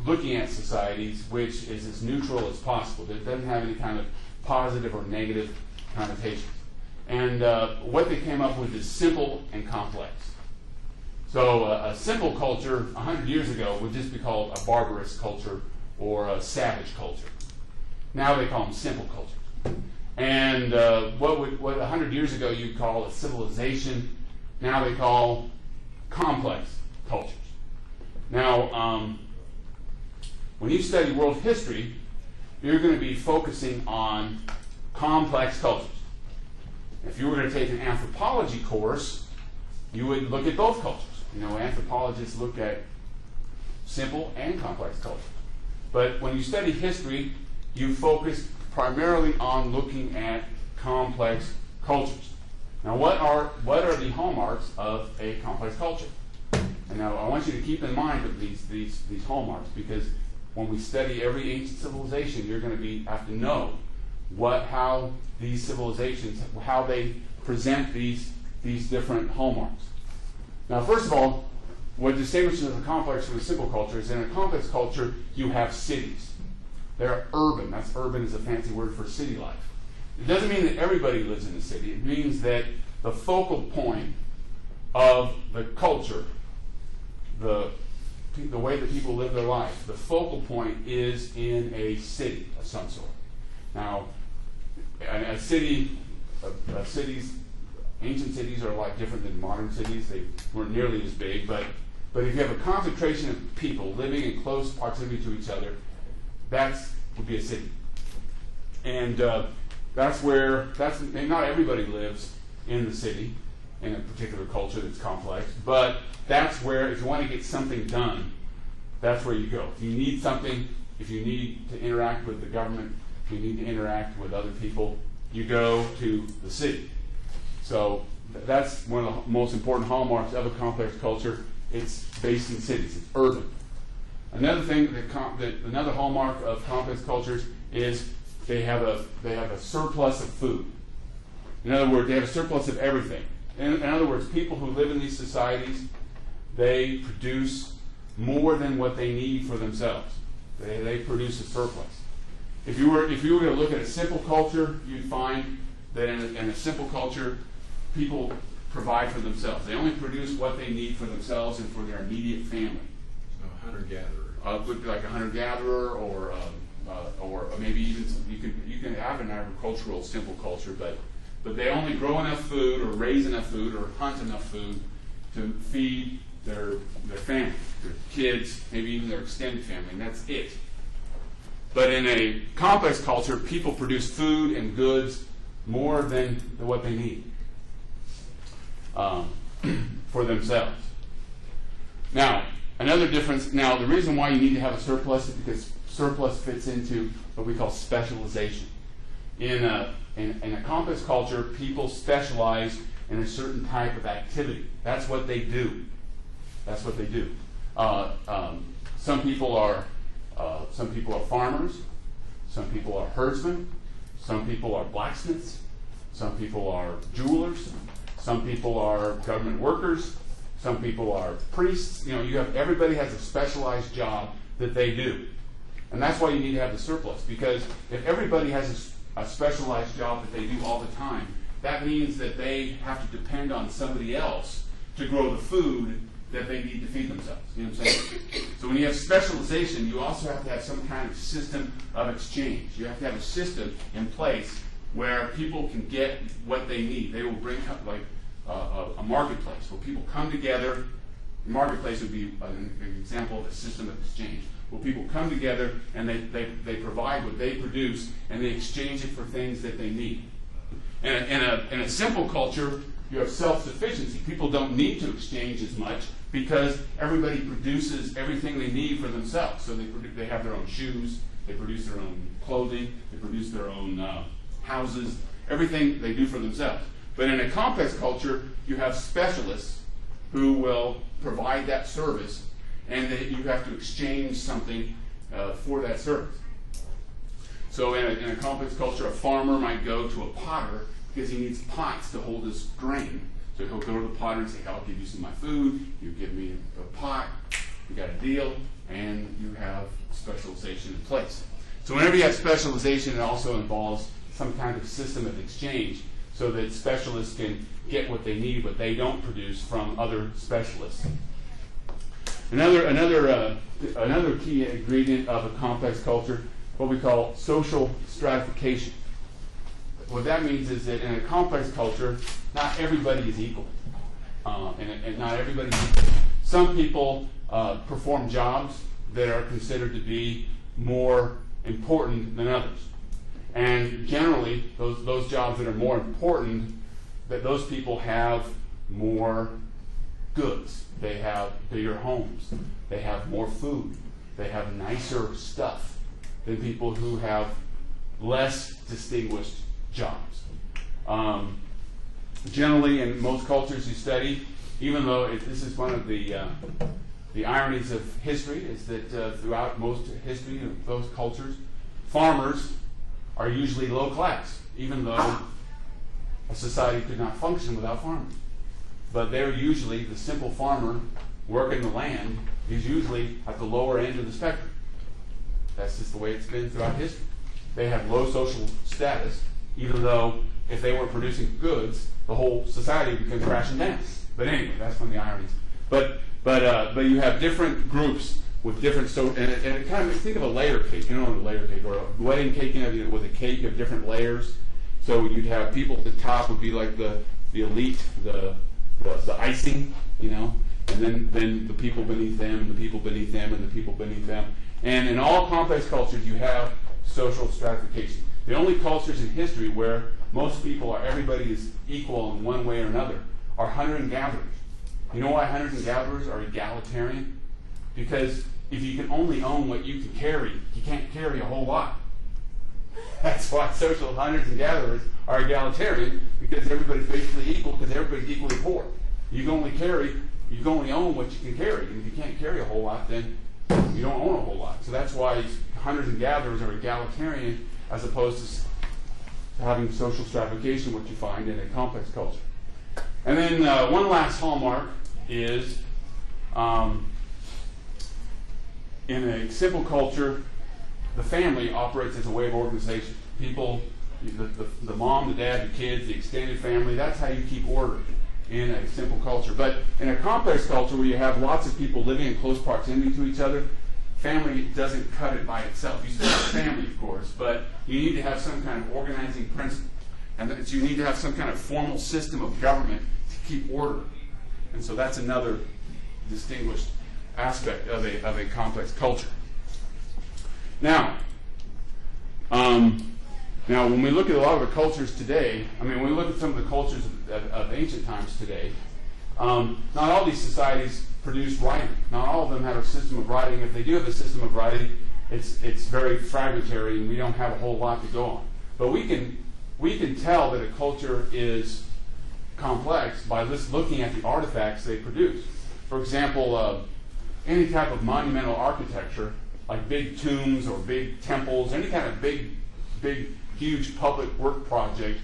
looking at societies which is as neutral as possible. That doesn't have any kind of positive or negative connotations. And what they came up with is simple and complex. So a simple culture 100 years ago would just be called a barbarous culture or a savage culture. Now they call them simple cultures. And what 100 years ago you'd call a civilization, now they call complex cultures. Now, when you study world history, you're going to be focusing on complex cultures. If you were going to take an anthropology course, you would look at both cultures. You know, anthropologists look at simple and complex cultures. But when you study history, you focus primarily on looking at complex cultures. Now, what are the hallmarks of a complex culture? And now I want you to keep in mind of these hallmarks, because when we study every ancient civilization, you're going to have to know how these civilizations, how they present these different hallmarks. Now, first of all, what distinguishes a complex from a simple culture is in a complex culture, you have cities. They're urban. Urban is a fancy word for city life. It doesn't mean that everybody lives in the city. It means that the focal point of the culture, the way that people live their life, the focal point is in a city of some sort. Now, ancient cities are a lot different than modern cities. They weren't nearly as big, but if you have a concentration of people living in close proximity to each other, that would be a city. And not everybody lives in the city in a particular culture that's complex, but that's where, if you want to get something done, that's where you go. If you need something, if you need to interact with the government, if you need to interact with other people, you go to the city. So that's one of the most important hallmarks of a complex culture. It's based in cities. It's urban. Another thing another hallmark of complex cultures is they have a surplus of food. In other words, they have a surplus of everything. In other words, people who live in these societies, they produce more than what they need for themselves. They produce a surplus. If you were to look at a simple culture, you'd find that in a simple culture, people provide for themselves. They only produce what they need for themselves and for their immediate family. A hunter-gatherer. Would be like a hunter-gatherer, or maybe even you can have an agricultural simple culture, but they only grow enough food, or raise enough food, or hunt enough food to feed their family, their kids, maybe even their extended family, and that's it. But in a complex culture, people produce food and goods more than what they need for themselves. Now, another difference. Now, the reason why you need to have a surplus is because surplus fits into what we call specialization. In a complex culture, people specialize in a certain type of activity. That's what they do. That's what they do. Some people are farmers. Some people are herdsmen. Some people are blacksmiths. Some people are jewelers. Some people are government workers. Some people are priests. Everybody has a specialized job that they do. And that's why you need to have the surplus, because if everybody has a specialized job that they do all the time, that means that they have to depend on somebody else to grow the food that they need to feed themselves. You know what I'm saying? So when you have specialization, you also have to have some kind of system of exchange. You have to have a system in place where people can get what they need. They will bring like a marketplace where people come together. The marketplace would be an example of a system of exchange, where people come together and they provide what they produce and they exchange it for things that they need. In a simple culture, you have self-sufficiency. People don't need to exchange as much because everybody produces everything they need for themselves. So they have their own shoes, they produce their own clothing, they produce their own houses, everything they do for themselves. But in a complex culture, you have specialists who will provide that service, and that you have to exchange something for that service. So in a complex culture, a farmer might go to a potter because he needs pots to hold his grain. So he'll go to the potter and say, I'll give you some of my food, you give me a pot, you got a deal, and you have specialization in place. So whenever you have specialization, it also involves some kind of system of exchange so that specialists can get what they need, what they don't produce, from other specialists. Another key ingredient of a complex culture, what we call social stratification. What that means is that in a complex culture, not everybody is equal. And not everybody is equal. Some people perform jobs that are considered to be more important than others. And generally, those jobs that are more important, that those people have more goods. They have bigger homes. They have more food. They have nicer stuff than people who have less distinguished jobs. Generally, in most cultures you study, even though this is one of the The ironies of history is that throughout most history of those cultures, farmers are usually low class, even though a society could not function without farmers. But they're usually, the simple farmer working the land is usually at the lower end of the spectrum. That's just the way it's been throughout history. They have low social status, even though if they weren't producing goods, the whole society would come crashing down. But anyway, that's one of the ironies. But you have different groups with different, and it kind of, think of a layer cake, you know, a layer cake, or a wedding cake, you know, with a cake of different layers. So you'd have people at the top would be like the elite, the icing, you know, and then the people beneath them, and the people beneath them, and the people beneath them. And in all complex cultures, you have social stratification. The only cultures in history where most people are, everybody is equal in one way or another, are hunter and gatherers. You know why hunters and gatherers are egalitarian? Because if you can only own what you can carry, you can't carry a whole lot. That's why social hunters and gatherers are egalitarian, because everybody's basically equal, because everybody's equally poor. You can only own what you can carry. And if you can't carry a whole lot, then you don't own a whole lot. So that's why hunters and gatherers are egalitarian, as opposed to having social stratification, which you find in a complex culture. And then one last hallmark is, in a simple culture, the family operates as a way of organization. People, the mom, the dad, the kids, the extended family, that's how you keep order in a simple culture. But in a complex culture where you have lots of people living in close proximity to each other, family doesn't cut it by itself. You still have family, of course, but you need to have some kind of organizing principle. And you need to have some kind of formal system of government to keep order. And so that's another distinguished aspect of a complex culture. Now, when we look at a lot of the cultures today, when we look at some of the cultures of ancient times today, not all these societies produce writing. Not all of them have a system of writing. If they do have a system of writing, it's very fragmentary, and we don't have a whole lot to go on. But we can tell that a culture is complex by just looking at the artifacts they produce. For example, any type of monumental architecture, like big tombs or big temples, any kind of big, huge public work project,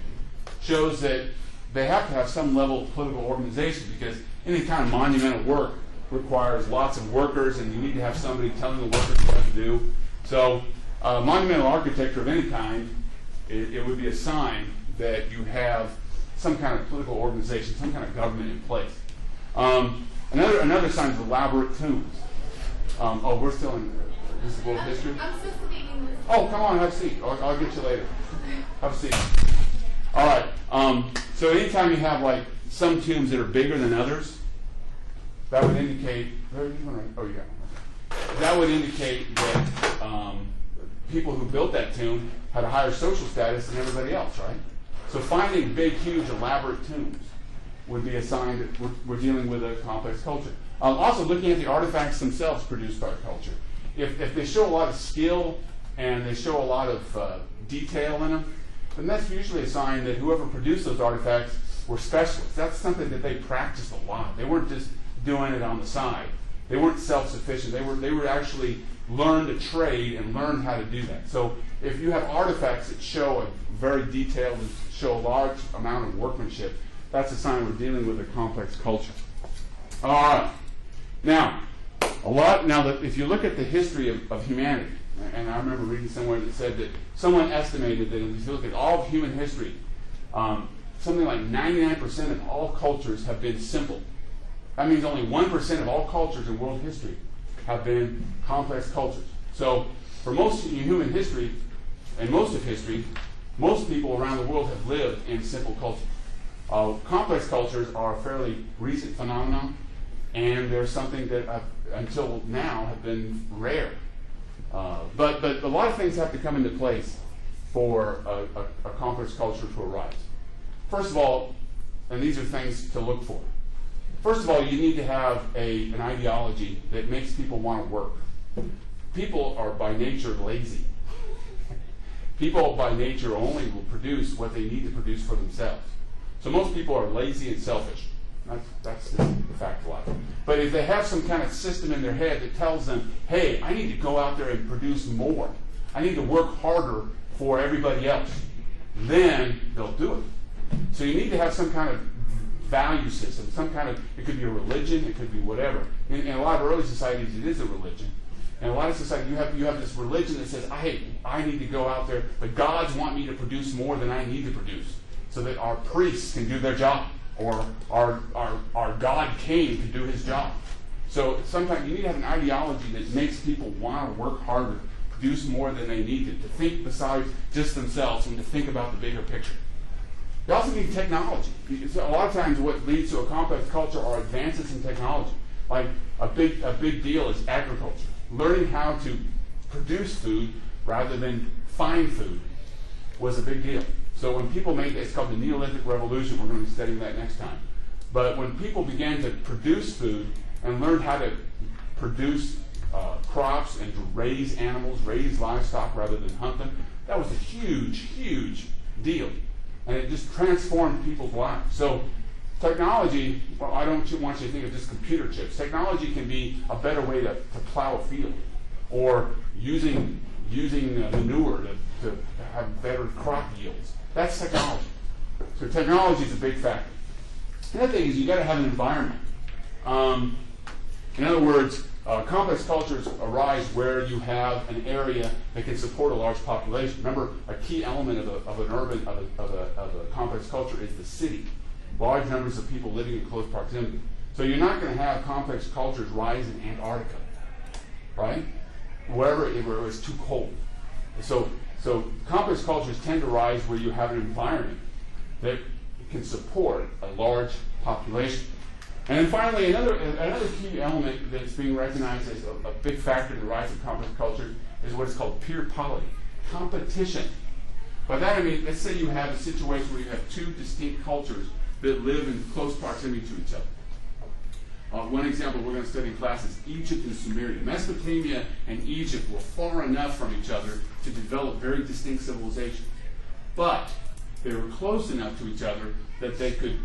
shows that they have to have some level of political organization, because any kind of monumental work requires lots of workers, and you need to have somebody telling the workers what to do. So monumental architecture of any kind, it would be a sign that you have some kind of political organization, some kind of government in place. Another sign is elaborate tombs. We're still in this is world history? I'm still speaking with. Oh, come on, have a seat. I'll get you later. Have a seat. All right. So anytime you have like some tombs that are bigger than others, that would indicate. That would indicate that people who built that tomb had a higher social status than everybody else, right? So finding big, huge, elaborate tombs would be a sign that we're dealing with a complex culture. Also, looking at the artifacts themselves produced by a culture. If they show a lot of skill and they show a lot of detail in them, then that's usually a sign that whoever produced those artifacts were specialists. That's something that they practiced a lot. They weren't just doing it on the side. They weren't self-sufficient. They were actually learned a trade and learned how to do that. So if you have artifacts that show a very detailed and show a large amount of workmanship, that's a sign we're dealing with a complex culture. All right. Now, if you look at the history of humanity, and I remember reading somewhere that said that someone estimated that if you look at all of human history, something like 99% of all cultures have been simple. That means only 1% of all cultures in world history have been complex cultures. So for most of human history, and most of history, most people around the world have lived in simple cultures. Complex cultures are a fairly recent phenomenon, and they're something that until now have been rare. But a lot of things have to come into place for a complex culture to arise. First of all, and these are things to look for. First of all, you need to have an ideology that makes people want to work. People are by nature lazy. People by nature only will produce what they need to produce for themselves. So most people are lazy and selfish. That's the fact of life. But if they have some kind of system in their head that tells them, hey, I need to go out there and produce more, I need to work harder for everybody else, then they'll do it. So you need to have some kind of value system, some kind of, it could be a religion, it could be whatever. In a lot of early societies, it is a religion. In a lot of societies, you have this religion that says, hey, I need to go out there, the gods want me to produce more than I need to produce, so that our priests can do their job, or our God King can do his job. So sometimes you need to have an ideology that makes people want to work harder, produce more than they need to think besides just themselves and to think about the bigger picture. You also need technology. So a lot of times what leads to a complex culture are advances in technology. Like a big deal is agriculture. Learning how to produce food rather than find food was a big deal. So when people made, it's called the Neolithic Revolution, we're going to be studying that next time. But when people began to produce food and learned how to produce crops and to raise animals, raise livestock rather than hunt them, that was a huge, huge deal. And it just transformed people's lives. So technology, well, I don't want you to think of just computer chips. Technology can be a better way to plow a field, or using manure to have better crop yields. That's technology. So technology is a big factor. Another thing is you got to have an environment. In other words, complex cultures arise where you have an area that can support a large population. Remember, a key element of a complex culture is the city. Large numbers of people living in close proximity. So you're not going to have complex cultures rise in Antarctica, right? Where it's too cold. So complex cultures tend to rise where you have an environment that can support a large population. And then finally, another key element that's being recognized as a big factor in the rise of complex culture is what is called peer polity, competition. By that I mean, let's say you have a situation where you have two distinct cultures that live in close proximity to each other. One example we're going to study in class is Egypt and Sumeria. Mesopotamia and Egypt were far enough from each other to develop very distinct civilizations. But they were close enough to each other that they could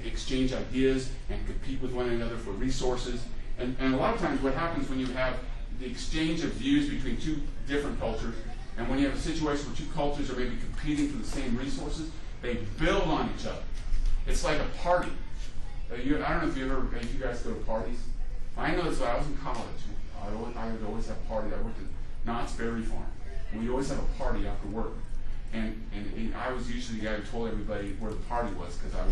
exchange ideas and compete with one another for resources. And a lot of times what happens when you have the exchange of views between two different cultures, and when you have a situation where two cultures are maybe competing for the same resources, they build on each other. It's like a party. I don't know if you guys go to parties. I know this when I was in college. I would always have parties. I worked at Knott's Berry Farm. And we'd always have a party after work. And I was usually the guy who told everybody where the party was, because I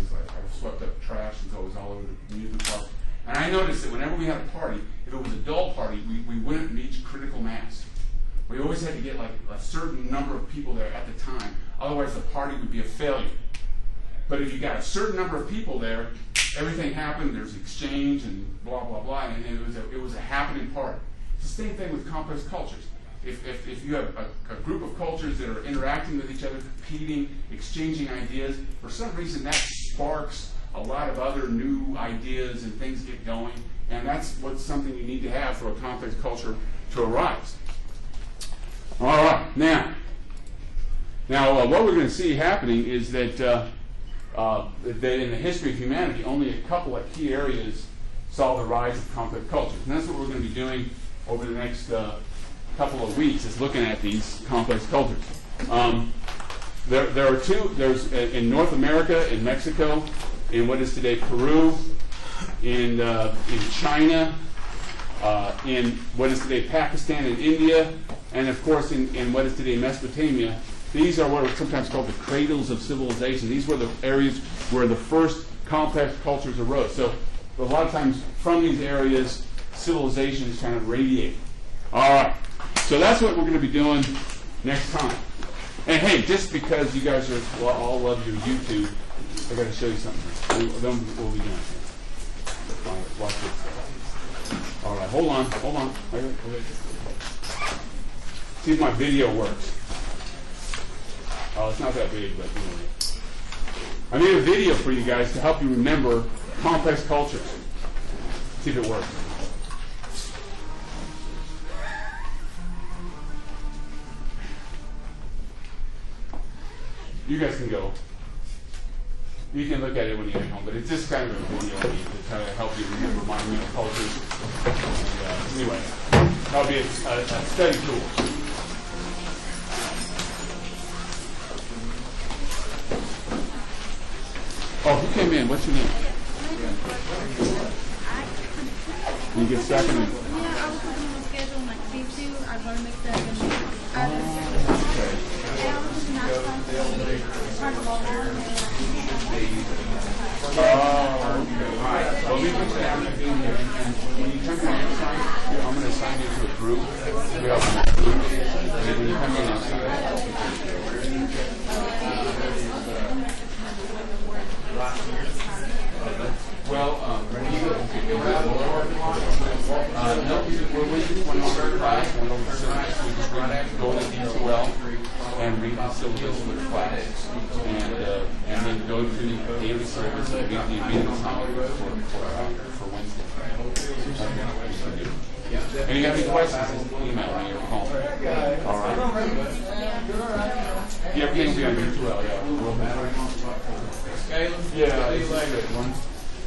swept up trash and so it was all over the amusement park. And I noticed that whenever we had a party, if it was a dull party, we wouldn't reach critical mass. We always had to get like a certain number of people there at the time. Otherwise the party would be a failure. But if you got a certain number of people there, everything happened, there's exchange and blah, blah, blah, and it was a happening party. It's the same thing with complex cultures. If you have a group of cultures that are interacting with each other, competing, exchanging ideas, for some reason that sparks a lot of other new ideas and things get going, and that's what's something you need to have for a complex culture to arise. All right, now what we're going to see happening is that that in the history of humanity, only a couple of key areas saw the rise of complex cultures. And that's what we're going to be doing over the next couple of weeks, is looking at these complex cultures. There are two. There's in North America, in Mexico, in what is today Peru, in China, in what is today Pakistan and India, and of course in what is today Mesopotamia. These are what are sometimes called the cradles of civilization. These were the areas where the first complex cultures arose. So a lot of times from these areas, civilization is kind of radiating. All right. So that's what we're going to be doing next time. And hey, just because you guys all love your YouTube, I got to show you something. Then we'll be done. Watch this. All right. Hold on. Wait. See if my video works. Oh, it's not that big, but anyway. I made a video for you guys to help you remember complex cultures. See if it works. You guys can go. You can look at it when you get home, but it's just kind of a video to kind of help you remember monumental cultures. And, anyway, that'll be a study tool. Oh, who came in? What's your name? You get stuck in it? Yeah, I was looking on the schedule and like C2, I was gonna mix that in. Okay. And I was just not trying to log on. Oh, okay. All right. Well, we put that in here, and when you come in next time, I'm going to assign you to a group. We have a group, and when you come in next well, no, we just went over the class, went over the syllabus, we just go to D2L and read the syllabus for the class, and then go through the daily syllabus and read the immediate assignment for Wednesday. And you have any questions, just email me or call me. All right. Yeah, everything will be on D2L, yeah. Yeah, it's a good one.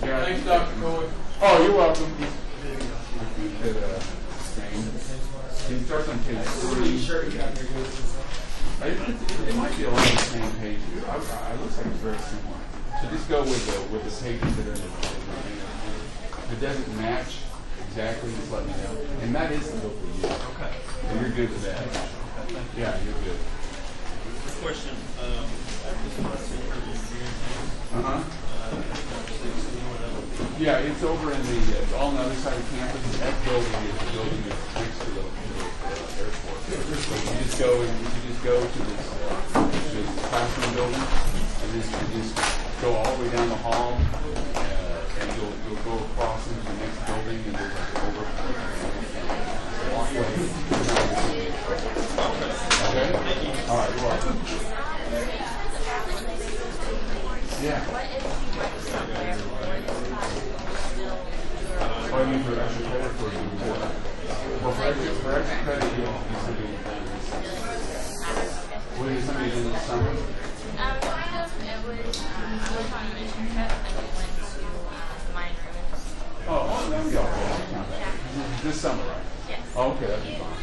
Yeah. Thanks, Dr. Coy. Oh, you're welcome. He starts on page 3. It might be along the same page. It looks like it's very similar. So just go with the pages that are in the if it doesn't match exactly, just let me know. And that is the book we use. Okay. And you're good with that. Yeah, you're good. Question, Yeah, it's over in the all on the other side of campus. That building is the building that's next to the airport. So you just go to this classroom building, and just go all the way down the hall, and you'll go across into the next building, and there's like over walkway. Okay. All right. You're welcome. Yeah. I mean, for extra credit for you. Well, for extra credit, you said you what did somebody do this summer? Kind of. It was, I went on a mission trip and we went to Minor Rivers. Oh, that'd be all right. This summer, right? Yes. Oh, okay, that'd be fine.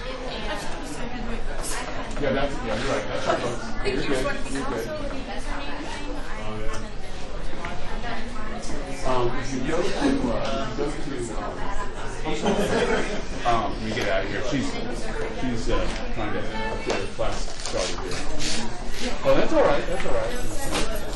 Yeah, you're right. That's your books. You're good. You're good. If you go to, let me get out of here. She's trying to get her class started here. Oh, that's all right. That's all right.